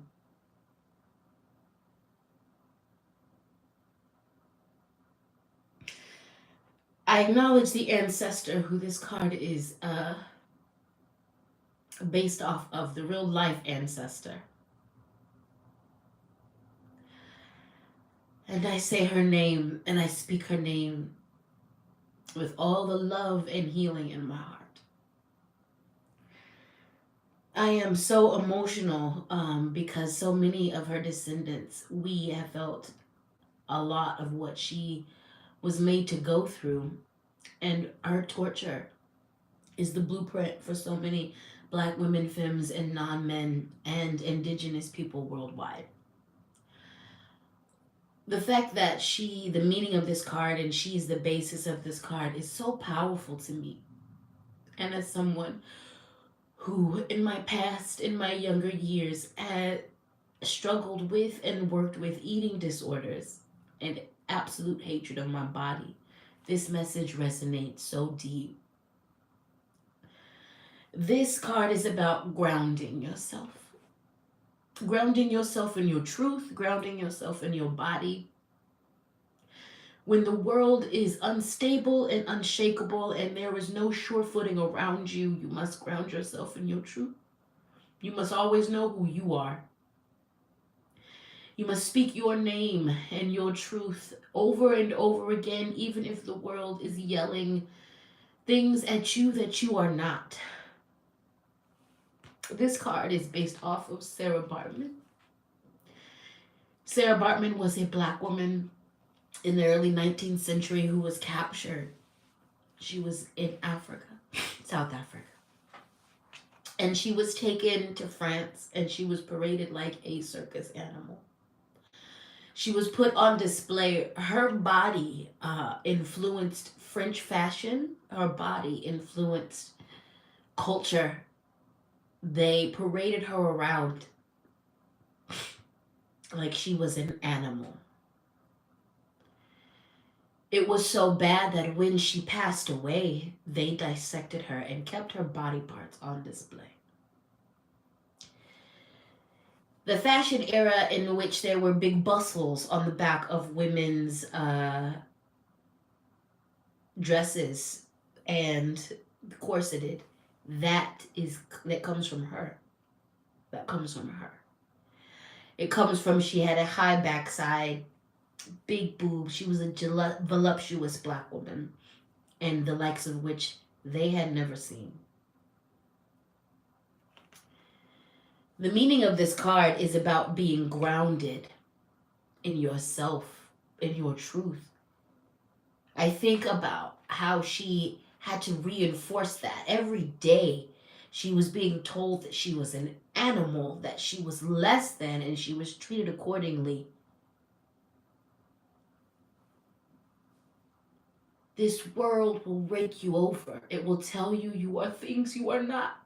I acknowledge the ancestor who this card is based off of, the real life ancestor. And I say her name and I speak her name with all the love and healing in my heart. I am so emotional because so many of her descendants, we have felt a lot of what she was made to go through. And her torture is the blueprint for so many Black women, femmes, and non-men and indigenous people worldwide. The fact that the meaning of this card and she's the basis of this card is so powerful to me. And as someone who, in my past, in my younger years, had struggled with and worked with eating disorders and absolute hatred of my body, this message resonates so deep. This card is about grounding yourself. Grounding yourself in your truth, grounding yourself in your body. When the world is unstable and unshakable and there is no sure footing around you, you must ground yourself in your truth. You must always know who you are. You must speak your name and your truth over and over again, even if the world is yelling things at you that you are not. This card is based off of Sarah Bartman. Sarah Bartman was a Black woman in the early 19th century who was captured. She was in Africa, South Africa. And she was taken to France and she was paraded like a circus animal. She was put on display. Her body influenced French fashion. Her body influenced culture. They paraded her around like she was an animal. It was so bad that when she passed away, they dissected her and kept her body parts on display. The fashion era in which there were big bustles on the back of women's dresses and corseted, that comes from her. That comes from her. It comes from she had a high backside, big boobs. She was a voluptuous Black woman, and the likes of which they had never seen. The meaning of this card is about being grounded in yourself, in your truth. I think about how she had to reinforce that every day. She was being told that she was an animal, that she was less than, and she was treated accordingly. This world will rake you over. It will tell you you are things you are not.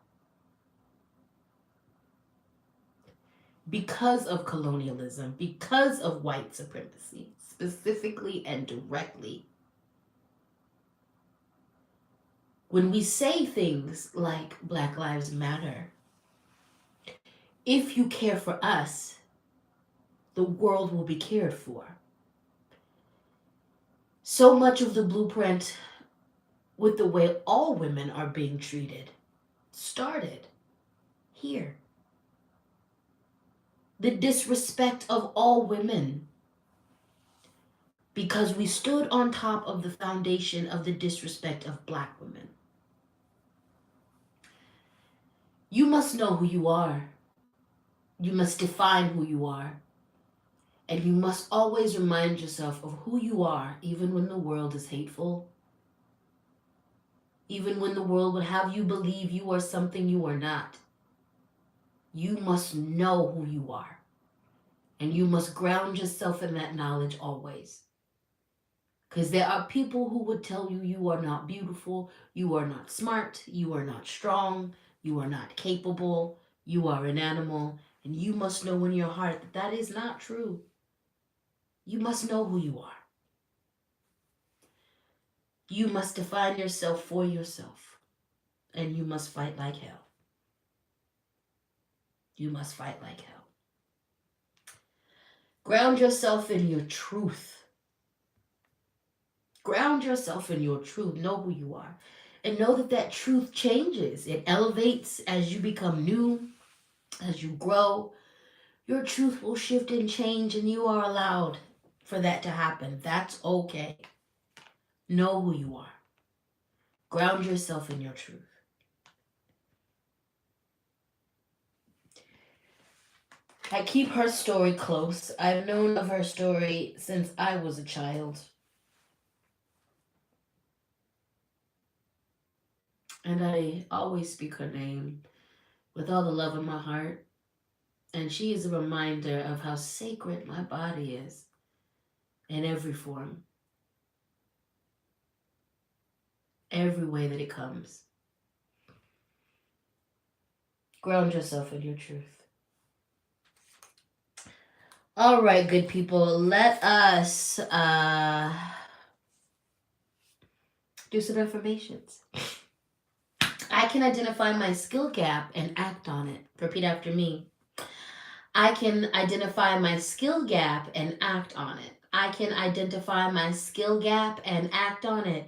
Because of colonialism, because of white supremacy, specifically and directly. When we say things like Black Lives Matter, if you care for us, the world will be cared for. So much of the blueprint with the way all women are being treated started here. the disrespect of all women, because we stood on top of the foundation of the disrespect of Black women. You must know who you are. You must define who you are. And you must always remind yourself of who you are, even when the world is hateful. Even when the world would have you believe you are something you are not. You must know who you are. And you must ground yourself in that knowledge always. Because there are people who would tell you you are not beautiful, you are not smart, you are not strong, you are not capable, you are an animal. And you must know in your heart that that is not true. You must know who you are. You must define yourself for yourself. And you must fight like hell. You must fight like hell. Ground yourself in your truth. Ground yourself in your truth. Know who you are. And know that that truth changes. It elevates as you become new, as you grow. Your truth will shift and change, and you are allowed for that to happen. That's okay. Know who you are. Ground yourself in your truth. I keep her story close. I've known of her story since I was a child. And I always speak her name with all the love in my heart. And she is a reminder of how sacred my body is in every form, every way that it comes. Ground yourself in your truth. All right, good people, let us do some affirmations. I can identify my skill gap and act on it. Repeat after me. I can identify my skill gap and act on it. I can identify my skill gap and act on it.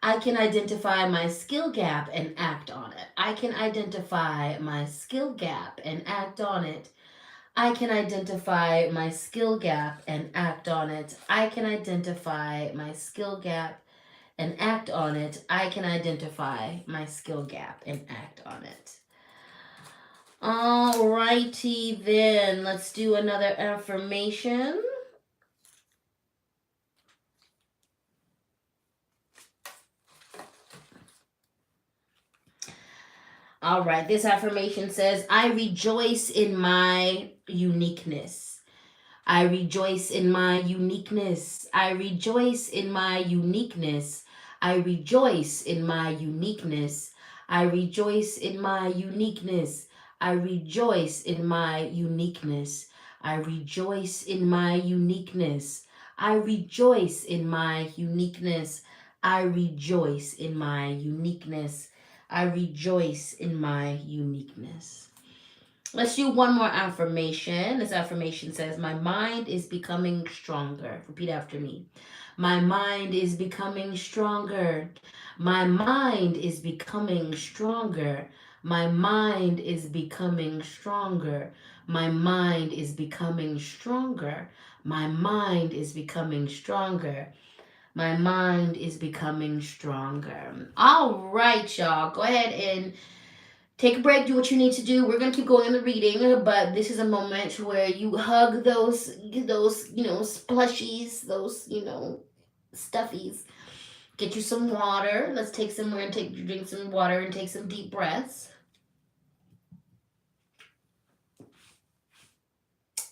I can identify my skill gap and act on it. I can identify my skill gap and act on it. I can identify my skill gap and act on it. I can identify my skill gap and act on it. I can identify my skill gap and act on it. Alrighty then, let's do another affirmation. All right, this affirmation says, I rejoice in my uniqueness. I rejoice in my uniqueness. I rejoice in my uniqueness. I rejoice in my uniqueness. I rejoice in my uniqueness. I rejoice in my uniqueness. I rejoice in my uniqueness. I rejoice in my uniqueness. I rejoice in my uniqueness. I rejoice in my uniqueness. Let's do one more affirmation. This affirmation says, my mind is becoming stronger. Repeat after me. My mind is becoming stronger. My mind is becoming stronger. My mind is becoming stronger. My mind is becoming stronger. My mind is becoming stronger. My mind is becoming stronger. All right, y'all. Go ahead and take a break, do what you need to do. We're gonna keep going in the reading, but this is a moment where you hug those plushies, those stuffies. Get you some water. Let's drink some water and take some deep breaths.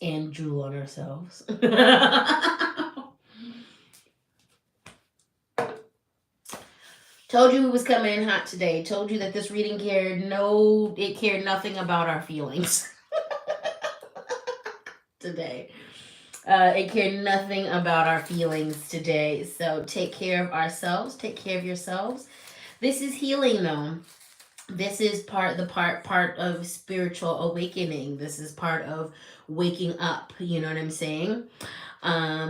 And drool on ourselves. Told you it was coming in hot today. Told you that this reading cared nothing about our feelings today. It cared nothing about our feelings today. So take care of ourselves. Take care of yourselves. This is healing, though. This is part of spiritual awakening. This is part of waking up. You know what I'm saying?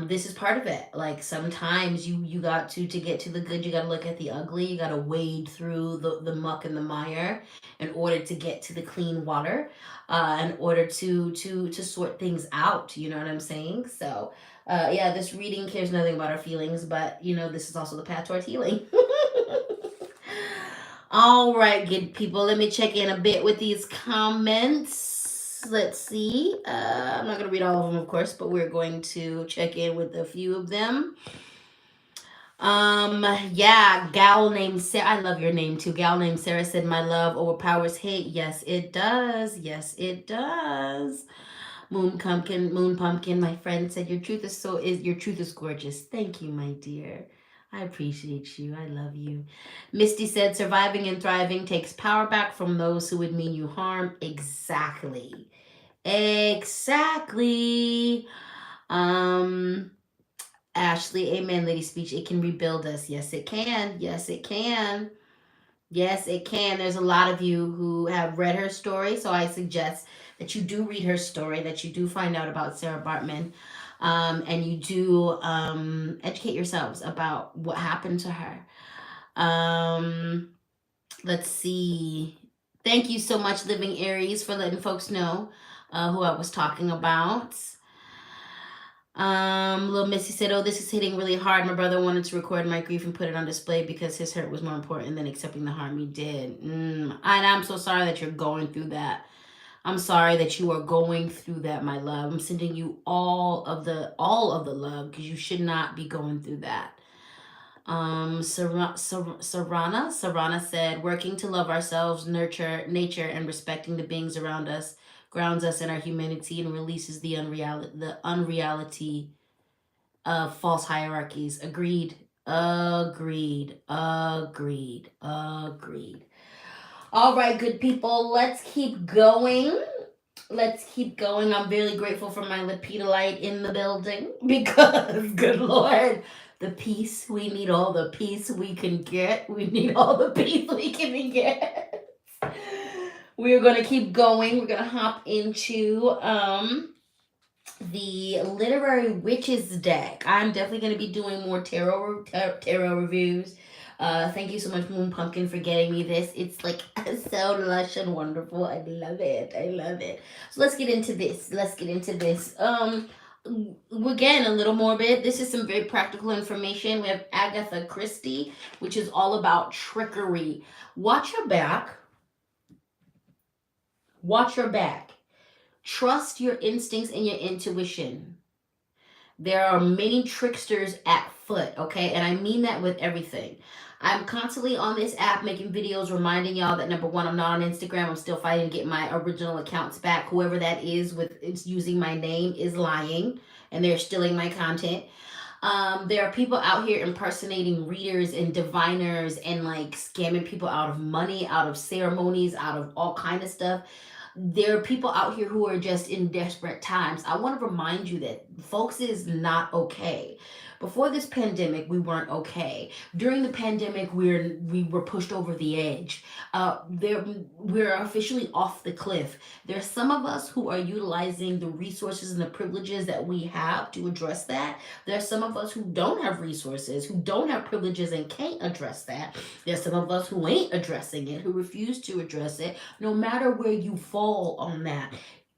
This is part of it. Like sometimes you got to get to the good, you got to look at the ugly. You got to wade through the muck and the mire in order to get to the clean water, in order to sort things out. You know what I'm saying? So yeah, this reading cares nothing about our feelings, but this is also the path towards healing. All right, good people. Let me check in a bit with these comments. Let's see. I'm not going to read all of them, of course, but we're going to check in with a few of them. Yeah, gal named Sarah. I love your name too. Gal named Sarah said, "My love overpowers hate." Yes, it does. Yes, it does. Moon Pumpkin, my friend said, your truth is gorgeous. Thank you, my dear. I appreciate you. I love you. Misty said, surviving and thriving takes power back from those who would mean you harm. Exactly. Exactly. Um Ashley, amen, Lady Speech. It can rebuild us. Yes, it can. Yes, it can. Yes, it can. There's a lot of you who have read her story, so I suggest that you do read her story, that you do find out about Sarah Bartman, and you do educate yourselves about what happened to her. Um, let's see. Thank you so much, Living Aries, for letting folks know who I was talking about. Little Missy said, "Oh, this is hitting really hard. My brother wanted to record my grief and put it on display because his hurt was more important than accepting the harm he did. And I'm so sorry that you're going through that. I'm sorry that you are going through that, my love. I'm sending you all of the love because you should not be going through that." Sarana said, "Working to love ourselves, nurture nature, and respecting the beings around us grounds us in our humanity and releases the unreality of false hierarchies." Agreed. Agreed. Agreed. Agreed. All right, good people. Let's keep going. Let's keep going. I'm really grateful for my Lepidolite in the building because, good Lord, the peace. We need all the peace we can get. We need all the peace we can get. We're going to keep going. We're going to hop into the literary witches deck. I'm definitely going to be doing more tarot reviews. Thank you so much, Moon Pumpkin, for getting me this. It's like so lush and wonderful. I love it. I love it. So let's get into this. Let's get into this. Again, a little morbid. This is some very practical information. We have Agatha Christie, which is all about trickery. Watch your back. Watch your back. Trust your instincts and your intuition. There are many tricksters at foot, okay? And I mean that with everything. I'm constantly on this app making videos reminding y'all that number one, I'm not on Instagram. I'm still fighting to get my original accounts back. Whoever that is with it's using my name is lying and they're stealing my content. There are people out here impersonating readers and diviners and like scamming people out of money, out of ceremonies, out of all kind of stuff. There are people out here who are just in desperate times. I want to remind you that folks is not okay. Before this pandemic, we weren't okay. During the pandemic, we were pushed over the edge. We're officially off the cliff. There's some of us who are utilizing the resources and the privileges that we have to address that. There's some of us who don't have resources, who don't have privileges and can't address that. There's some of us who ain't addressing it, who refuse to address it, no matter where you fall on that.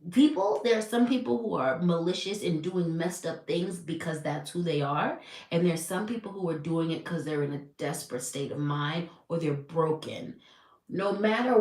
There are some people who are malicious and doing messed up things because that's who they are. And there's some people who are doing it because they're in a desperate state of mind or they're broken. No matter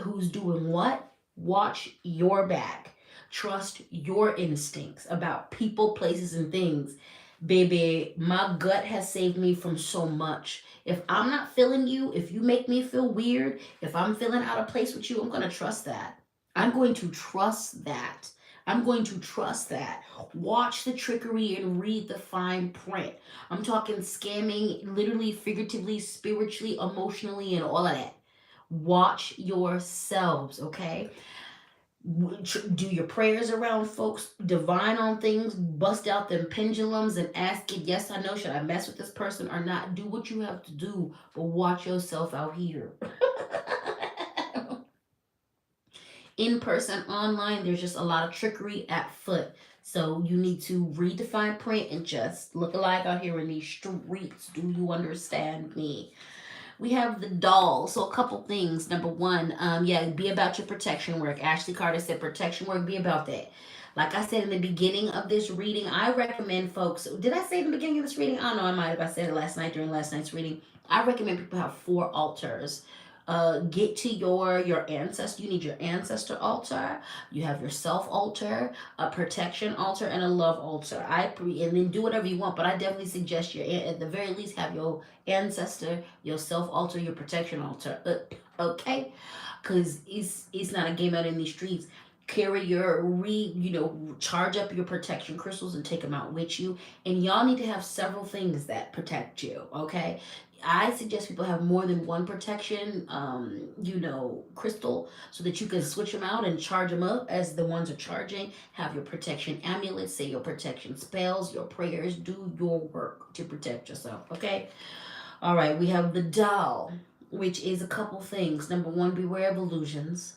who's doing what, watch your back. Trust your instincts about people, places, and things. Baby, my gut has saved me from so much. If I'm not feeling you, if you make me feel weird, if I'm feeling out of place with you, I'm going to trust that. I'm going to trust that. I'm going to trust that. Watch the trickery and read the fine print. I'm talking scamming, literally, figuratively, spiritually, emotionally, and all of that. Watch yourselves, okay? Do your prayers around folks, divine on things, bust out them pendulums and ask it, yes, I know, should I mess with this person or not? Do what you have to do, but watch yourself out here. In person, online, there's just a lot of trickery at foot. So you need to read the fine print and just look alive out here in these streets. Do you understand me? We have the doll. So a couple things. Number one, yeah, be about your protection work. Ashley Carter said protection work, be about that. Like I said in the beginning of this reading, I recommend folks. Did I say in the beginning of this reading? I don't know. I might have. I said it last night during last night's reading. I recommend people have 4 altars. Get to your ancestor. You need your ancestor altar. You have your self altar, a protection altar, and a love altar. And then do whatever you want, but I definitely suggest your at the very least have your ancestor, your self altar, your protection altar. Okay, because it's not a game out in these streets. Carry your charge up your protection crystals and take them out with you. And y'all need to have several things that protect you. Okay, I suggest people have more than one protection, crystal, so that you can switch them out and charge them up as the ones are charging. Have your protection amulets, say your protection spells, your prayers, do your work to protect yourself. Okay. All right. We have the doll, which is a couple things. Number one, beware of illusions.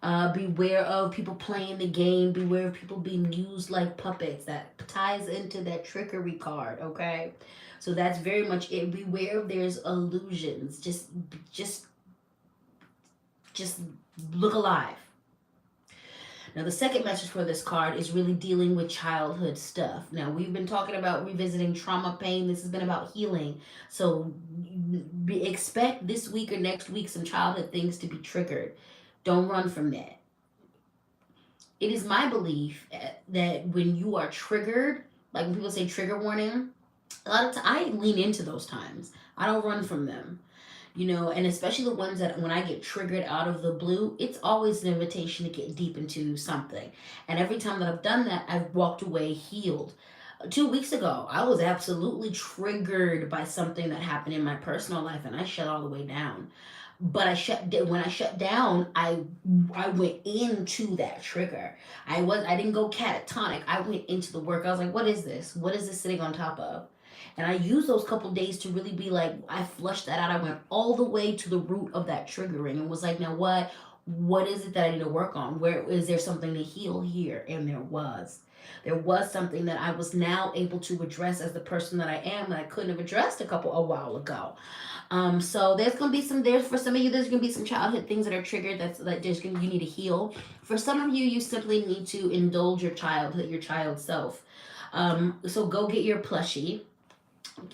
Beware of people playing the game. Beware of people being used like puppets. That ties into that trickery card, okay? So that's very much it. Beware of there's illusions. Just, just look alive. Now, the second message for this card is really dealing with childhood stuff. Now, we've been talking about revisiting trauma, pain. This has been about healing. So, expect this week or next week some childhood things to be triggered. Don't run from that. It is my belief that when you are triggered, like when people say trigger warning, a lot of I lean into those times. I don't run from them, and especially the ones that when I get triggered out of the blue, it's always an invitation to get deep into something. And every time that I've done that, I've walked away healed. 2 weeks ago, I was absolutely triggered by something that happened in my personal life, and I shut all the way down. But when I shut down, I went into that trigger. I didn't go catatonic. I went into the work. I was like, what is this? What is this sitting on top of? And I used those couple days to really be like, I flushed that out. I went all the way to the root of that triggering and was like, now what is it that I need to work on? Where is there something to heal here? And there was. There was something that I was now able to address as the person that I am that I couldn't have addressed a while ago. So there's gonna be there's for some of you there's gonna be some childhood things that are triggered you need to heal. For some of you, you simply need to indulge your childhood, your child self. So go get your plushie,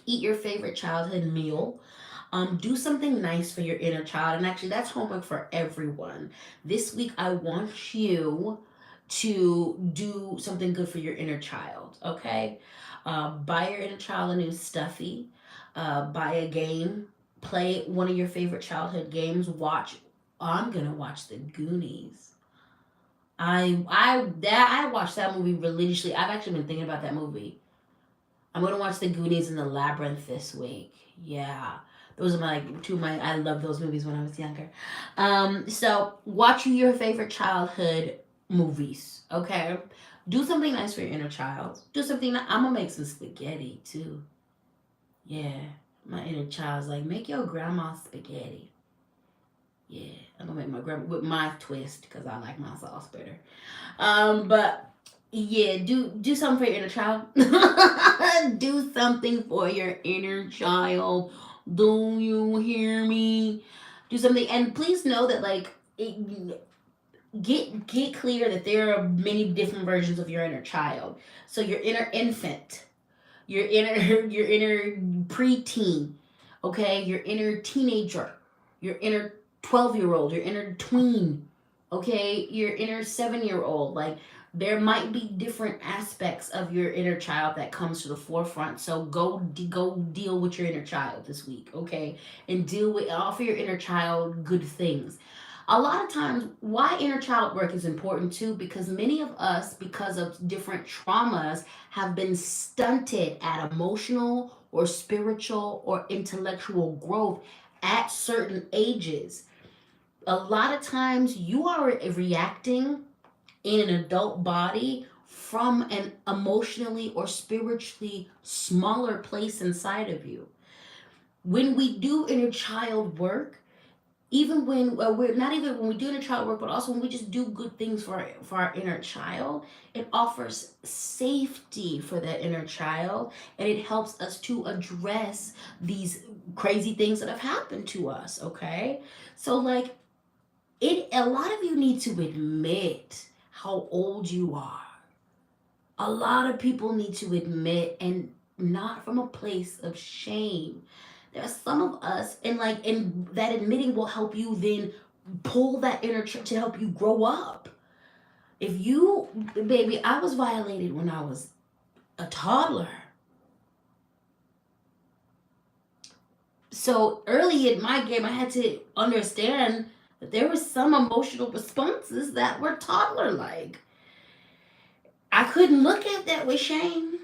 eat your favorite childhood meal. Do something nice for your inner child. And actually, that's homework for everyone. This week, I want you to do something good for your inner child, okay? Buy your inner child a new stuffy. Buy a game. Play one of your favorite childhood games. I'm gonna watch The Goonies. I watched that movie religiously. I've actually been thinking about that movie. I'm gonna watch The Goonies and The Labyrinth this week. Yeah. Those are I loved those movies when I was younger. So watch your favorite childhood movies, okay? Do something nice for your inner child. I'm gonna make some spaghetti too. Yeah. My inner child's like, make your grandma spaghetti. Yeah. I'm gonna make my grandma with my twist because I like my sauce better. But yeah, do something for your inner child. Do something for your inner child. Do you hear me? Do something, and please know that get clear that there are many different versions of your inner child. So your inner infant, your inner preteen, okay, your inner teenager, your inner 12-year-old, your inner tween, okay, your inner 7-year-old. Like there might be different aspects of your inner child that comes to the forefront. So go deal with your inner child this week, okay, and offer your inner child good things. A lot of times, why inner child work is important too, because many of us, because of different traumas, have been stunted at emotional or spiritual or intellectual growth at certain ages. A lot of times, you are reacting in an adult body from an emotionally or spiritually smaller place inside of you. When we do inner child work, even when we're not even when we do inner child work, but also when we just do good things for our inner child, it offers safety for that inner child, and it helps us to address these crazy things that have happened to us. Okay, so like it, a lot of you need to admit how old you are. A lot of people need to admit, and not from a place of shame. There are some of us, and that admitting will help you then pull that inner to help you grow up. If you, baby, I was violated when I was a toddler. So early in my game, I had to understand that there were some emotional responses that were toddler like. I couldn't look at that with shame.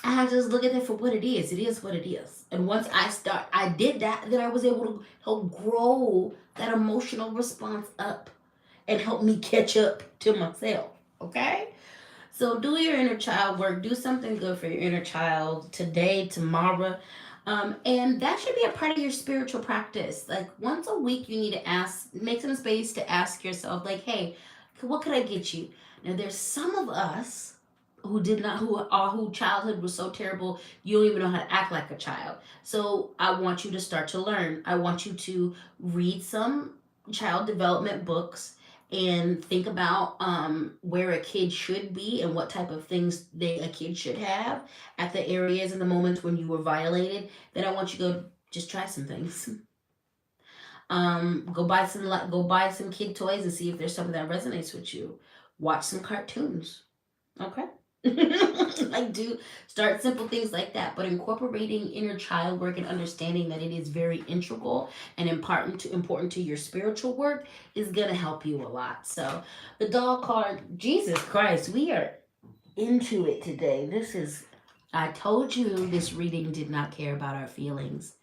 I have to just look at it for what it is. It is what it is. And once I did that, then I was able to help grow that emotional response up and help me catch up to myself. Okay? So do your inner child work. Do something good for your inner child today, tomorrow. And that should be a part of your spiritual practice. Like once a week, you need to make some space to ask yourself, like, hey, what could I get you? Now, there's some of us who did not, who childhood was so terrible, you don't even know how to act like a child. So I want you to start to learn. I want you to read some child development books and think about where a kid should be and what type of things a kid should have at the areas and the moments when you were violated. Then I want you to go just try some things. Go buy some kid toys and see if there's something that resonates with you. Watch some cartoons. Okay. Like do start simple things like that, but incorporating inner child work and understanding that it is very integral and important to your spiritual work is gonna help you a lot. So the doll card, Jesus Christ, we are into it today. This is, I told you this reading did not care about our feelings.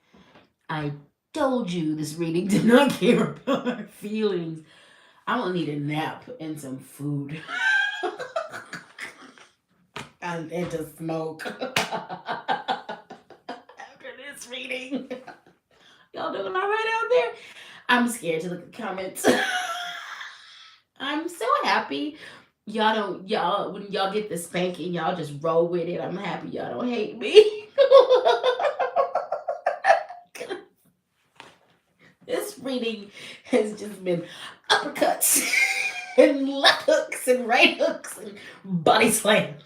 I told you this reading did not care about our feelings. I don't need a nap and some food. And to smoke after this reading. Y'all doing all right out there? I'm scared to look at the comments. I'm so happy y'all when y'all get the spanking, y'all just roll with it. I'm happy y'all don't hate me. This reading has just been uppercuts and left hooks and right hooks and body slams.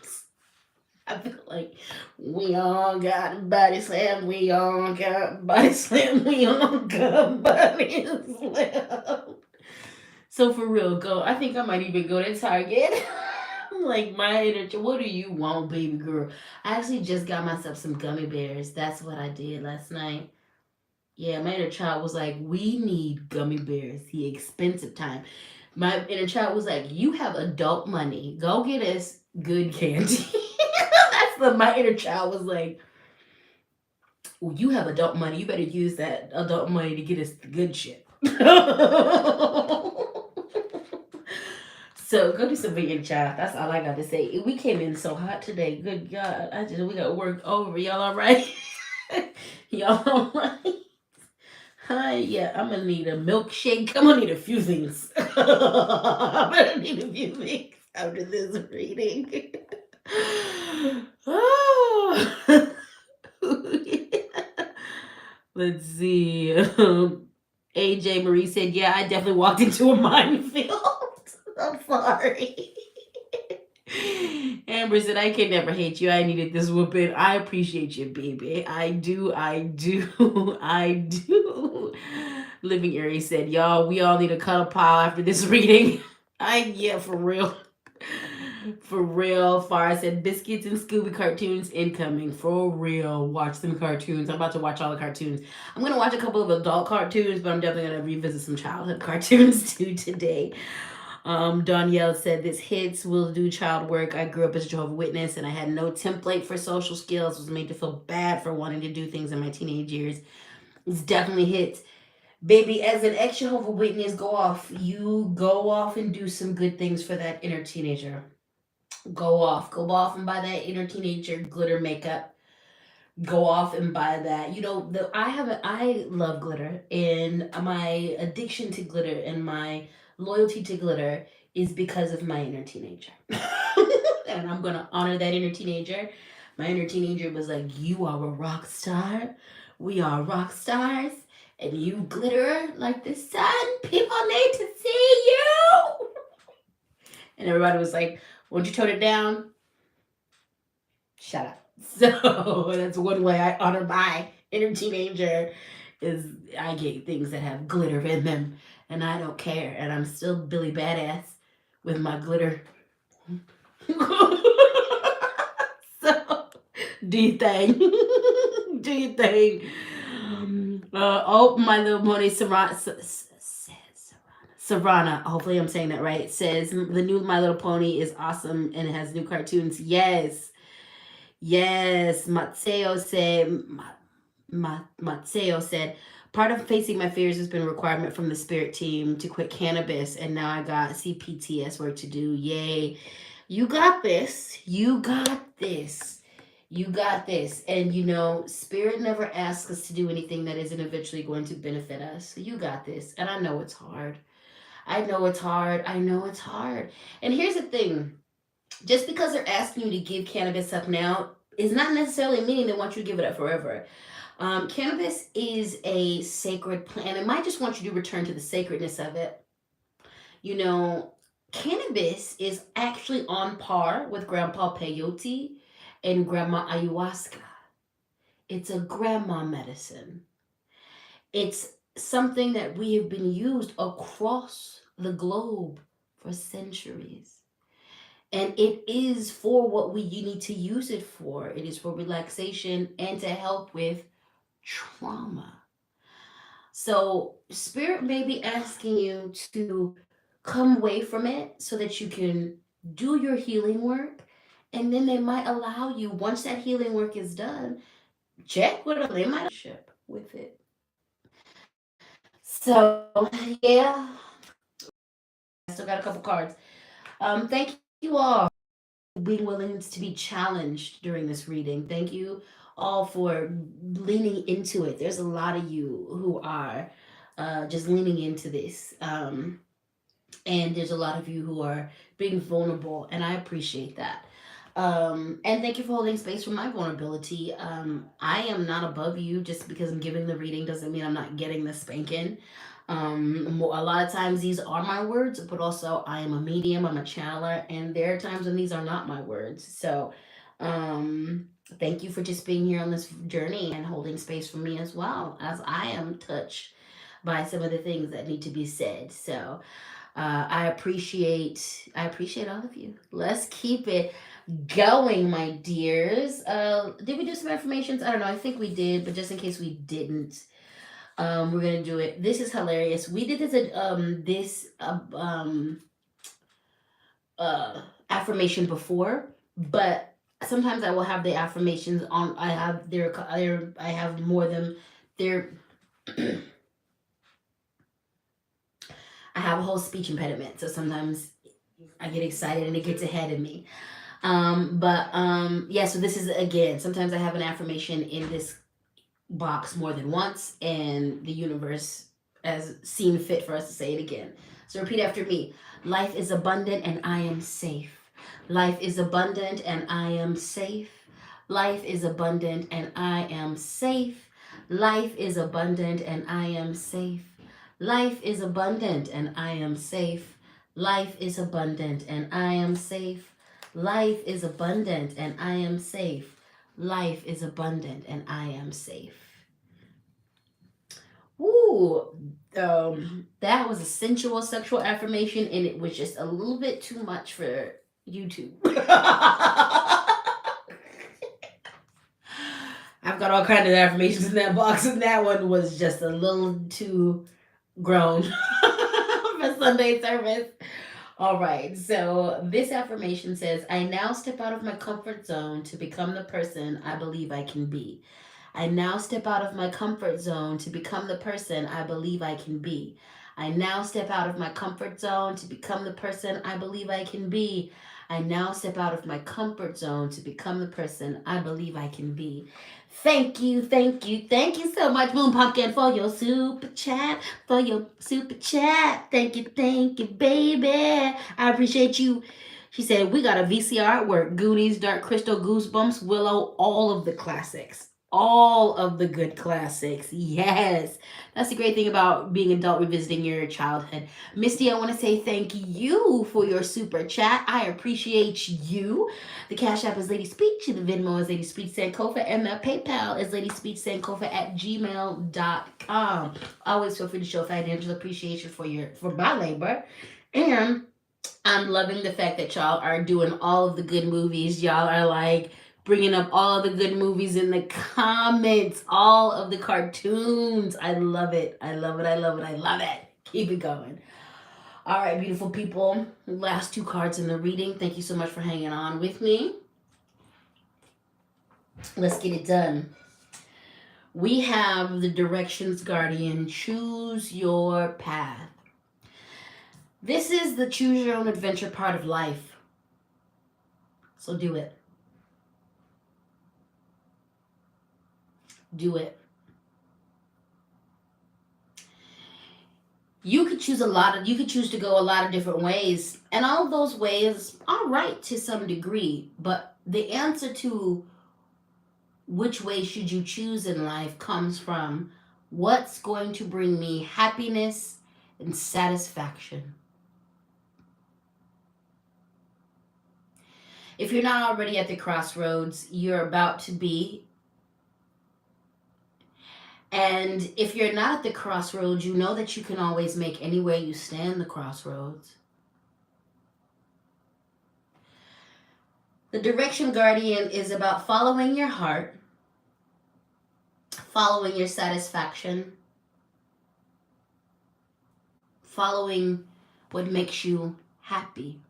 I feel like we all got body slam, we all got body slam, we all got body slam. So for real, go. I think I might even go to Target. Like my energy. What do you want, baby girl? I actually just got myself some gummy bears. That's what I did last night. Yeah, my inner child was like, we need gummy bears. The expensive time. My inner child was like, you have adult money. Go get us good candy. My inner child was like, well, you have adult money. You better use that adult money to get us the good shit. So go do some vegan, child. That's all I got to say. We came in so hot today. Good God. We got work over. Y'all all right? Y'all all right? Hi, yeah, I'm gonna need a milkshake. I'm gonna need a few things. I'm gonna need a few things after this reading. Oh. Let's see. AJ Marie said, yeah, I definitely walked into a minefield. I'm sorry. Amber said, I can never hate you. I needed this whooping. I appreciate you, baby. I do. I do. Living Aries said, y'all, we all need a cuddle pile after this reading. Yeah, for real. For real. Farah said, biscuits and Scooby cartoons incoming. For real. Watch some cartoons. I'm about to watch all the cartoons. I'm going to watch a couple of adult cartoons, but I'm definitely going to revisit some childhood cartoons too today. Danielle said, this hits, will do child work. I grew up as a Jehovah's Witness and I had no template for social skills. Was made to feel bad for wanting to do things in my teenage years. It's definitely hits. Baby, as an ex-Jehovah's Witness, go off. You go off and do some good things for that inner teenager. Go off and buy that inner teenager glitter makeup. go off and buy that. I love glitter, and my addiction to glitter and my loyalty to glitter is because of my inner teenager. And I'm gonna honor that inner teenager. My inner teenager was like, "You are a rock star. We are rock stars, and you glitter like the sun. People need to see you." And everybody was like, "Won't you tone it down? Shut up." So that's one way I honor my inner teenager is I get things that have glitter in them, and I don't care, and I'm still Billy Badass with my glitter. So do your thing. Do your thing. Oh, My Little Pony Sarana, hopefully I'm saying that right, says the new My Little Pony is awesome and it has new cartoons. Yes. Yes. Matseo said, part of facing my fears has been a requirement from the spirit team to quit cannabis, and now I got CPTS work to do. Yay. You got this. You got this. You got this. And Spirit never asks us to do anything that isn't eventually going to benefit us. So you got this. And I know it's hard. I know it's hard. I know it's hard. And here's the thing, just because they're asking you to give cannabis up now is not necessarily meaning they want you to give it up forever. Cannabis is a sacred plant. It might just want you to return to the sacredness of it. You know, Cannabis is actually on par with Grandpa Peyote and Grandma Ayahuasca. It's a grandma medicine. It's something that we have been used across the globe for centuries. And it is for what we you need to use it for. It is for relaxation and to help with trauma. So, spirit may be asking you to come away from it so that you can do your healing work. And then they might allow you, once that healing work is done, check with them. They might ship with it. So, yeah, I still got a couple cards. Thank you all being willing to be challenged during this reading. Thank you all for leaning into it. There's a lot of you who are just leaning into this. And there's a lot of you who are being vulnerable, and I appreciate that. And thank you for holding space for my vulnerability. I am not above you. Just because I'm giving the reading doesn't mean I'm not getting the spanking. A lot of times these are my words, but also I am a medium, I'm a channeler, and there are times when these are not my words. So, thank you for just being here on this journey and holding space for me as well, as I am touched by some of the things that need to be said. So, I appreciate all of you. Let's keep it going, my dears. Did we do some affirmations? I don't know. I think we did, but just in case we didn't, we're gonna do it. This is hilarious. We did this affirmation before, but sometimes I will have the affirmations on. I have more than there. I have a whole speech impediment, so sometimes I get excited and it gets ahead of me. But yeah, so this is again, sometimes I have an affirmation in this box more than once, and the universe has seen fit for us to say it again. So repeat after me. Life is abundant and I am safe. Life is abundant and I am safe. Life is abundant and I am safe. Life is abundant and I am safe. Life is abundant and I am safe. Life is abundant and I am safe. Life is abundant and I am safe. Life is abundant and I am safe. Ooh, that was a sensual sexual affirmation, and it was just a little bit too much for YouTube. I've got all kinds of affirmations in that box, and that one was just a little too grown for Sunday service. All right, so this affirmation says, I now step out of my comfort zone to become the person I believe I can be. I now step out of my comfort zone to become the person I believe I can be. I now step out of my comfort zone to become the person I believe I can be. I now step out of my comfort zone to become the person I believe I can be. Thank you, thank you, thank you so much, Moon Pumpkin, for your super chat. For your super chat. Thank you, baby. I appreciate you. She said, we got a VCR at work. Goonies, Dark Crystal, Goosebumps, Willow, all of the classics. All of the good classics. Yes. That's the great thing about being adult revisiting your childhood. Misty, I want to say thank you for your super chat. I appreciate you. The Cash App is LadySpeech, the Venmo is LadySpeech Sankofa, and the PayPal is LadySpeechSankofa at gmail.com. Always feel free to show financial appreciation for my labor. And I'm loving the fact that y'all are doing all of the good movies. Y'all are like bringing up all the good movies in the comments, all of the cartoons. I love it. I love it. I love it. I love it. Keep it going. All right, beautiful people. Last two cards in the reading. Thank you so much for hanging on with me. Let's get it done. We have the Directions Guardian. Choose your path. This is the choose your own adventure part of life. So do it. Do it. You could choose to go a lot of different ways, and all of those ways are right to some degree, but the answer to which way should you choose in life comes from what's going to bring me happiness and satisfaction. If you're not already at the crossroads, you're about to be. And if you're not at the crossroads, you know that you can always make any way you stand the crossroads. The Direction Guardian is about following your heart, following your satisfaction, following what makes you happy.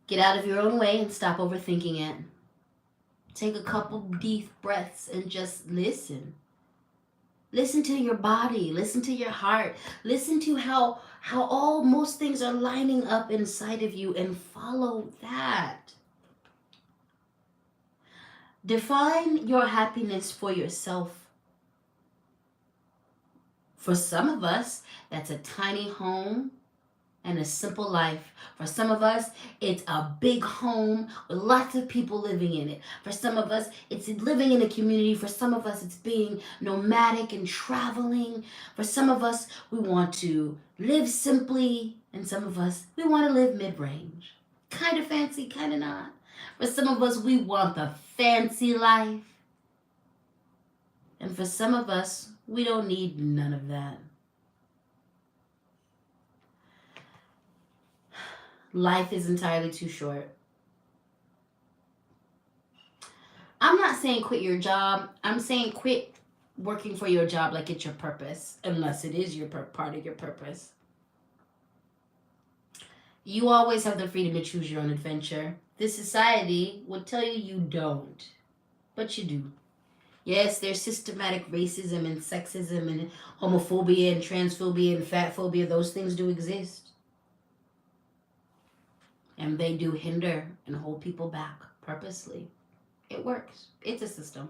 Get out of your own way and stop overthinking it. Take a couple deep breaths and just listen. Listen to your body. Listen to your heart. Listen to how most things are lining up inside of you and follow that. Define your happiness for yourself. For some of us, that's a tiny home and a simple life. For some of us, it's a big home with lots of people living in it. For some of us, it's living in a community. For some of us, it's being nomadic and traveling. For some of us, we want to live simply. And some of us, we want to live mid-range. Kind of fancy, kind of not. For some of us, we want the fancy life. And for some of us, we don't need none of that. Life is entirely too short. I'm not saying quit your job. I'm saying quit working for your job like it's your purpose, unless it is your part of your purpose. You always have the freedom to choose your own adventure. This society would tell you you don't, but you do. Yes, there's systematic racism and sexism and homophobia and transphobia and fat phobia. Those things do exist. And they do hinder and hold people back purposely. It works. It's a system.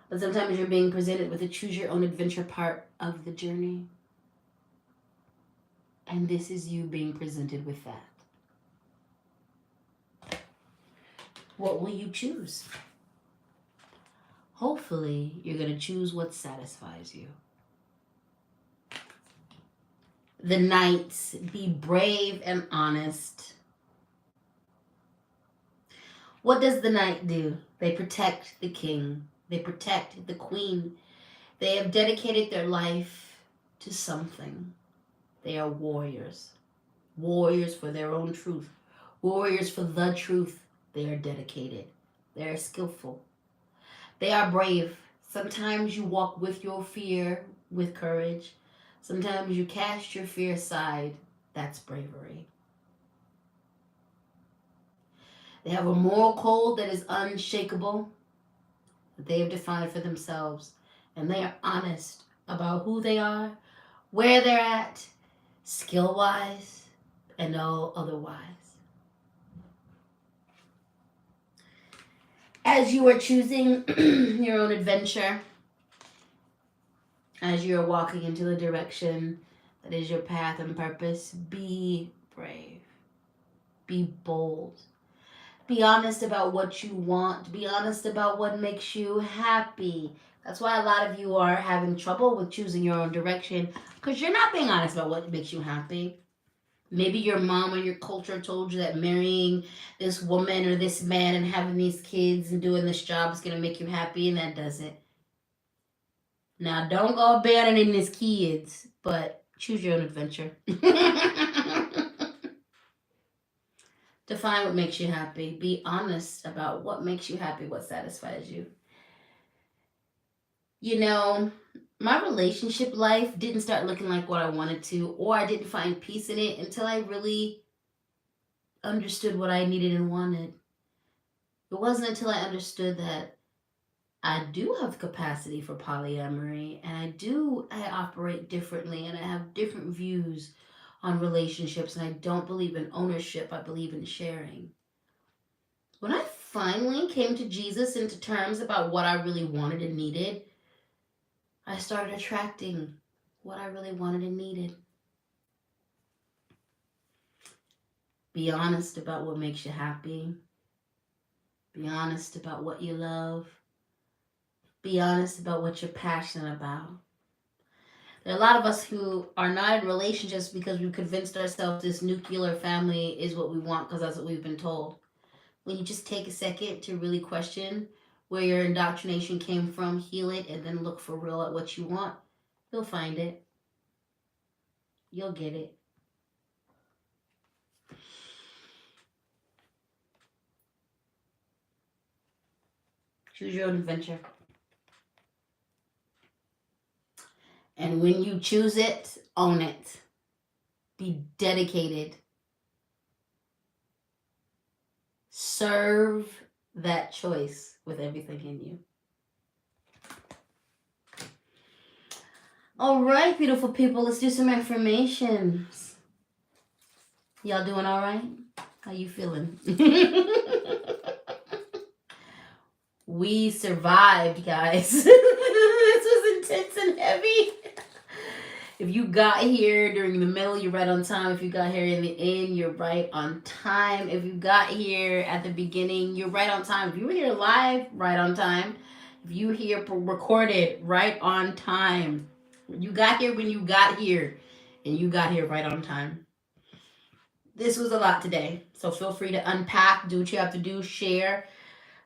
But sometimes you're being presented with a choose your own adventure part of the journey. And this is you being presented with that. What will you choose? Hopefully, you're going to choose what satisfies you. The Knights, be brave and honest. What does the Knight do? They protect the king. They protect the queen. They have dedicated their life to something. They are warriors. Warriors for their own truth. Warriors for the truth. They are dedicated. They are skillful. They are brave. Sometimes you walk with your fear with courage. Sometimes you cast your fear aside. That's bravery. They have a moral code that is unshakable. that they have defined for themselves, and they are honest about who they are, where they're at, skill wise, and all otherwise. As you are choosing your own adventure, as you are walking into the direction that is your path and purpose, be brave, be bold, be honest about what you want, be honest about what makes you happy. That's why a lot of you are having trouble with choosing your own direction, because you're not being honest about what makes you happy. Maybe your mom or your culture told you that marrying this woman or this man and having these kids and doing this job is going to make you happy, and that doesn't. Now, don't go abandoning these kids, but choose your own adventure. Define what makes you happy. Be honest about what makes you happy, what satisfies you. You know, my relationship life didn't start looking like what I wanted to, or I didn't find peace in it until I really understood what I needed and wanted. It wasn't until I understood that I do have capacity for polyamory, and I operate differently, and I have different views on relationships, and I don't believe in ownership, I believe in sharing. When I finally came to Jesus into terms about what I really wanted and needed, I started attracting what I really wanted and needed. Be honest about what makes you happy. Be honest about what you love. Be honest about what you're passionate about. There are a lot of us who are not in relationships because we've convinced ourselves this nuclear family is what we want because that's what we've been told. When you just take a second to really question where your indoctrination came from, heal it, and then look for real at what you want, you'll find it. You'll get it. Choose your own adventure. And when you choose it, own it. Be dedicated. Serve that choice with everything in you. All right, beautiful people, let's do some affirmations. Y'all doing all right? How you feeling? We survived, guys. This was intense and heavy. If you got here during the middle, you're right on time. If you got here in the end, you're right on time. If you got here at the beginning, you're right on time. If you were here live, right on time. If you here recorded, right on time. You got here when you got here, and you got here right on time. This was a lot today, so feel free to unpack, do what you have to do, share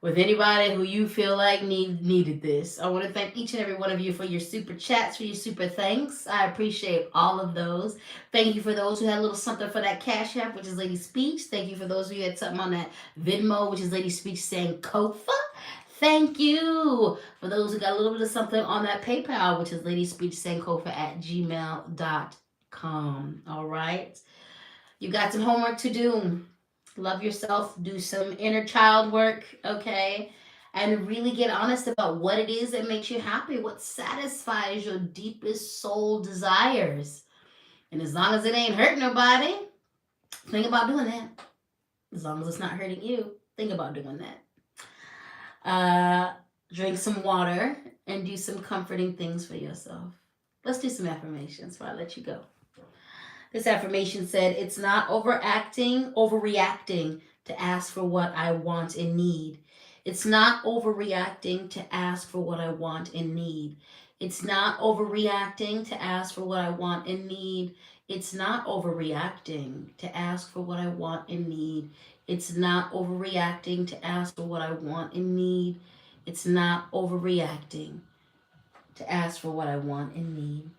with anybody who you feel like needed this. I want to thank each and every one of you for your super chats, for your super thanks. I appreciate all of those. Thank you for those who had a little something for that Cash App, which is LadySpeech. Thank you for those who had something on that Venmo, which is LadySpeech Sankofa. Thank you for those who got a little bit of something on that PayPal, which is ladyspeechsankofa@gmail.com. All right. You got some homework to do. Love yourself, do some inner child work, okay? And really get honest about what it is that makes you happy, what satisfies your deepest soul desires. And as long as it ain't hurting nobody, think about doing that. As long as it's not hurting you, think about doing that. Drink some water and do some comforting things for yourself. Let's do some affirmations before I let you go. This affirmation said, it's not overreacting to ask for what I want and need. It's not overreacting to ask for what I want and need. It's not overreacting to ask for what I want and need. It's not overreacting to ask for what I want and need. It's not overreacting to ask for what I want and need. It's not overreacting to ask for what I want and need.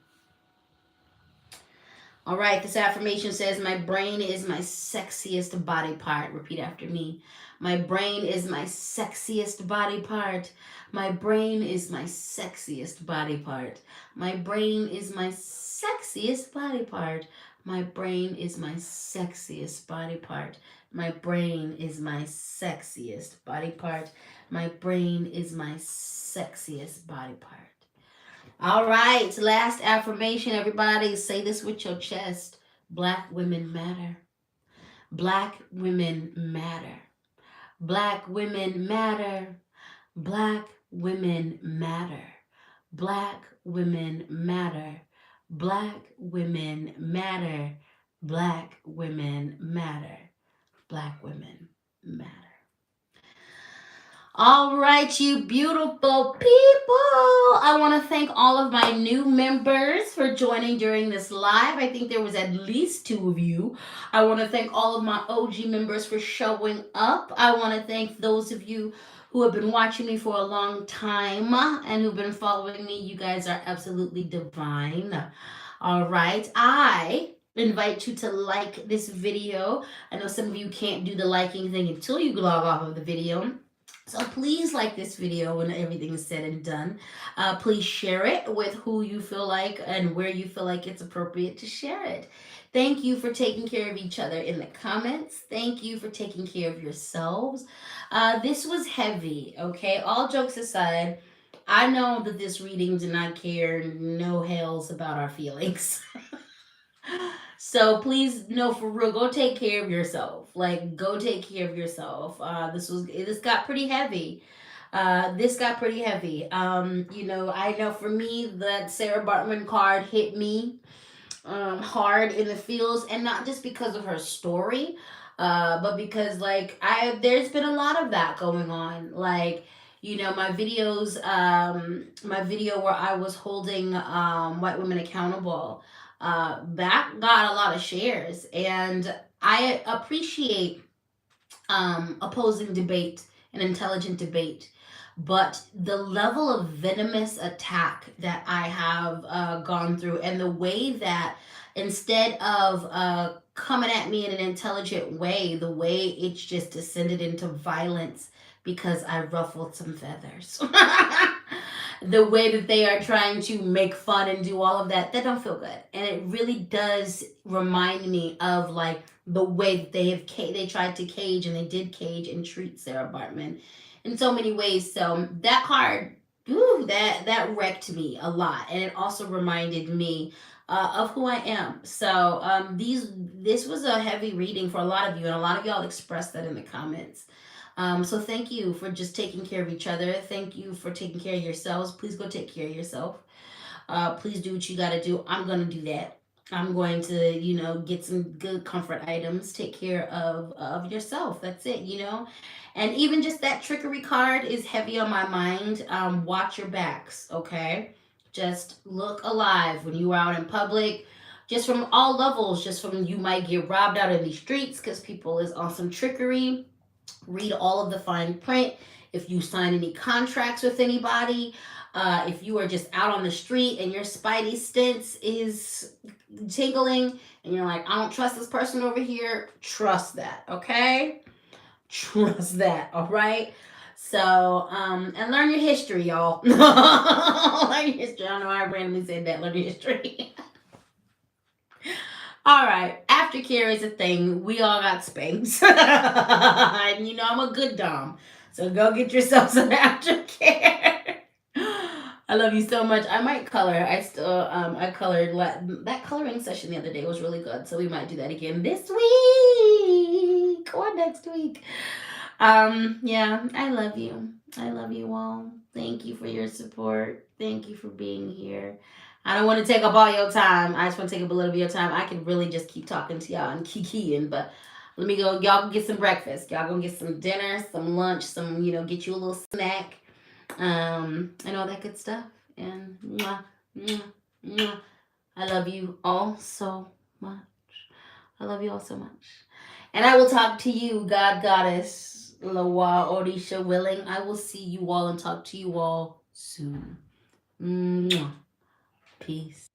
All right, this affirmation says, my brain is my sexiest body part. Repeat after me. My brain is my sexiest body part. My brain is my sexiest body part. My brain is my sexiest body part. My brain is my sexiest body part. My brain is my sexiest body part. My brain is my sexiest body part. All right, last affirmation, everybody. Say this with your chest. Black women matter. Black women matter. Black women matter. Black women matter. Black women matter. Black women matter. Black women matter. Black women matter. All right, you beautiful people. I want to thank all of my new members for joining during this live. I think there was at least 2 of you. I want to thank all of my OG members for showing up. I want to thank those of you who have been watching me for a long time and who've been following me. You guys are absolutely divine. All right. I invite you to like this video. I know some of you can't do the liking thing until you log off of the video. So please like this video when everything is said and done. Please share it with who you feel like and where you feel like it's appropriate to share it. Thank you for taking care of each other in the comments. Thank you for taking care of yourselves. This was heavy, okay? All jokes aside, I know that this reading did not care no hells about our feelings. So please, no, for real, go take care of yourself. Like, go take care of yourself. This got pretty heavy. This got pretty heavy. I know for me that Sarah Bartman card hit me hard in the feels, and not just because of her story, but because like there's been a lot of that going on. Like, my video where I was holding white women accountable, that got a lot of shares, and I appreciate opposing debate and intelligent debate. But the level of venomous attack that I have gone through, and the way that instead of coming at me in an intelligent way, the way it's just descended into violence because I ruffled some feathers. The way that they are trying to make fun and do all of that, that don't feel good. And it really does remind me of like the way that they tried to cage, and they did cage and treat Sarah Bartman in so many ways. So that card, that wrecked me a lot, and it also reminded me of who I am. So this was a heavy reading for a lot of you, and a lot of y'all expressed that in the comments. So thank you for just taking care of each other. Thank you for taking care of yourselves. Please go take care of yourself. Please do what you got to do. I'm going to do that. I'm going to, get some good comfort items. Take care of yourself. That's it. And even just that trickery card is heavy on my mind. Watch your backs, okay? Just look alive when you are out in public. Just from all levels. Just from you might get robbed out in the streets because people is on some trickery. Read all of the fine print. If you sign any contracts with anybody, if you are just out on the street and your spidey sense is tingling and you're like, I don't trust this person over here, trust that, okay? Trust that, all right? So, and learn your history, y'all. Learn your history. I don't know why I randomly said that. Learn your history. All right, aftercare is a thing. We all got spanks. And I'm a good dom. So go get yourself some aftercare. I love you so much. I might color. I colored that coloring session the other day was really good. So we might do that again this week or next week. Yeah, I love you. I love you all. Thank you for your support. Thank you for being here. I don't want to take up all your time. I just want to take up a little bit of your time. I can really just keep talking to y'all and kikiing, but let me go. Y'all go get some breakfast. Y'all go get some dinner, some lunch, get you a little snack, and all that good stuff. And mwah, mwah, mwah. I love you all so much. I love you all so much. And I will talk to you, God, Goddess, Lawa, Orisha willing. I will see you all and talk to you all soon. Mwah. Peace.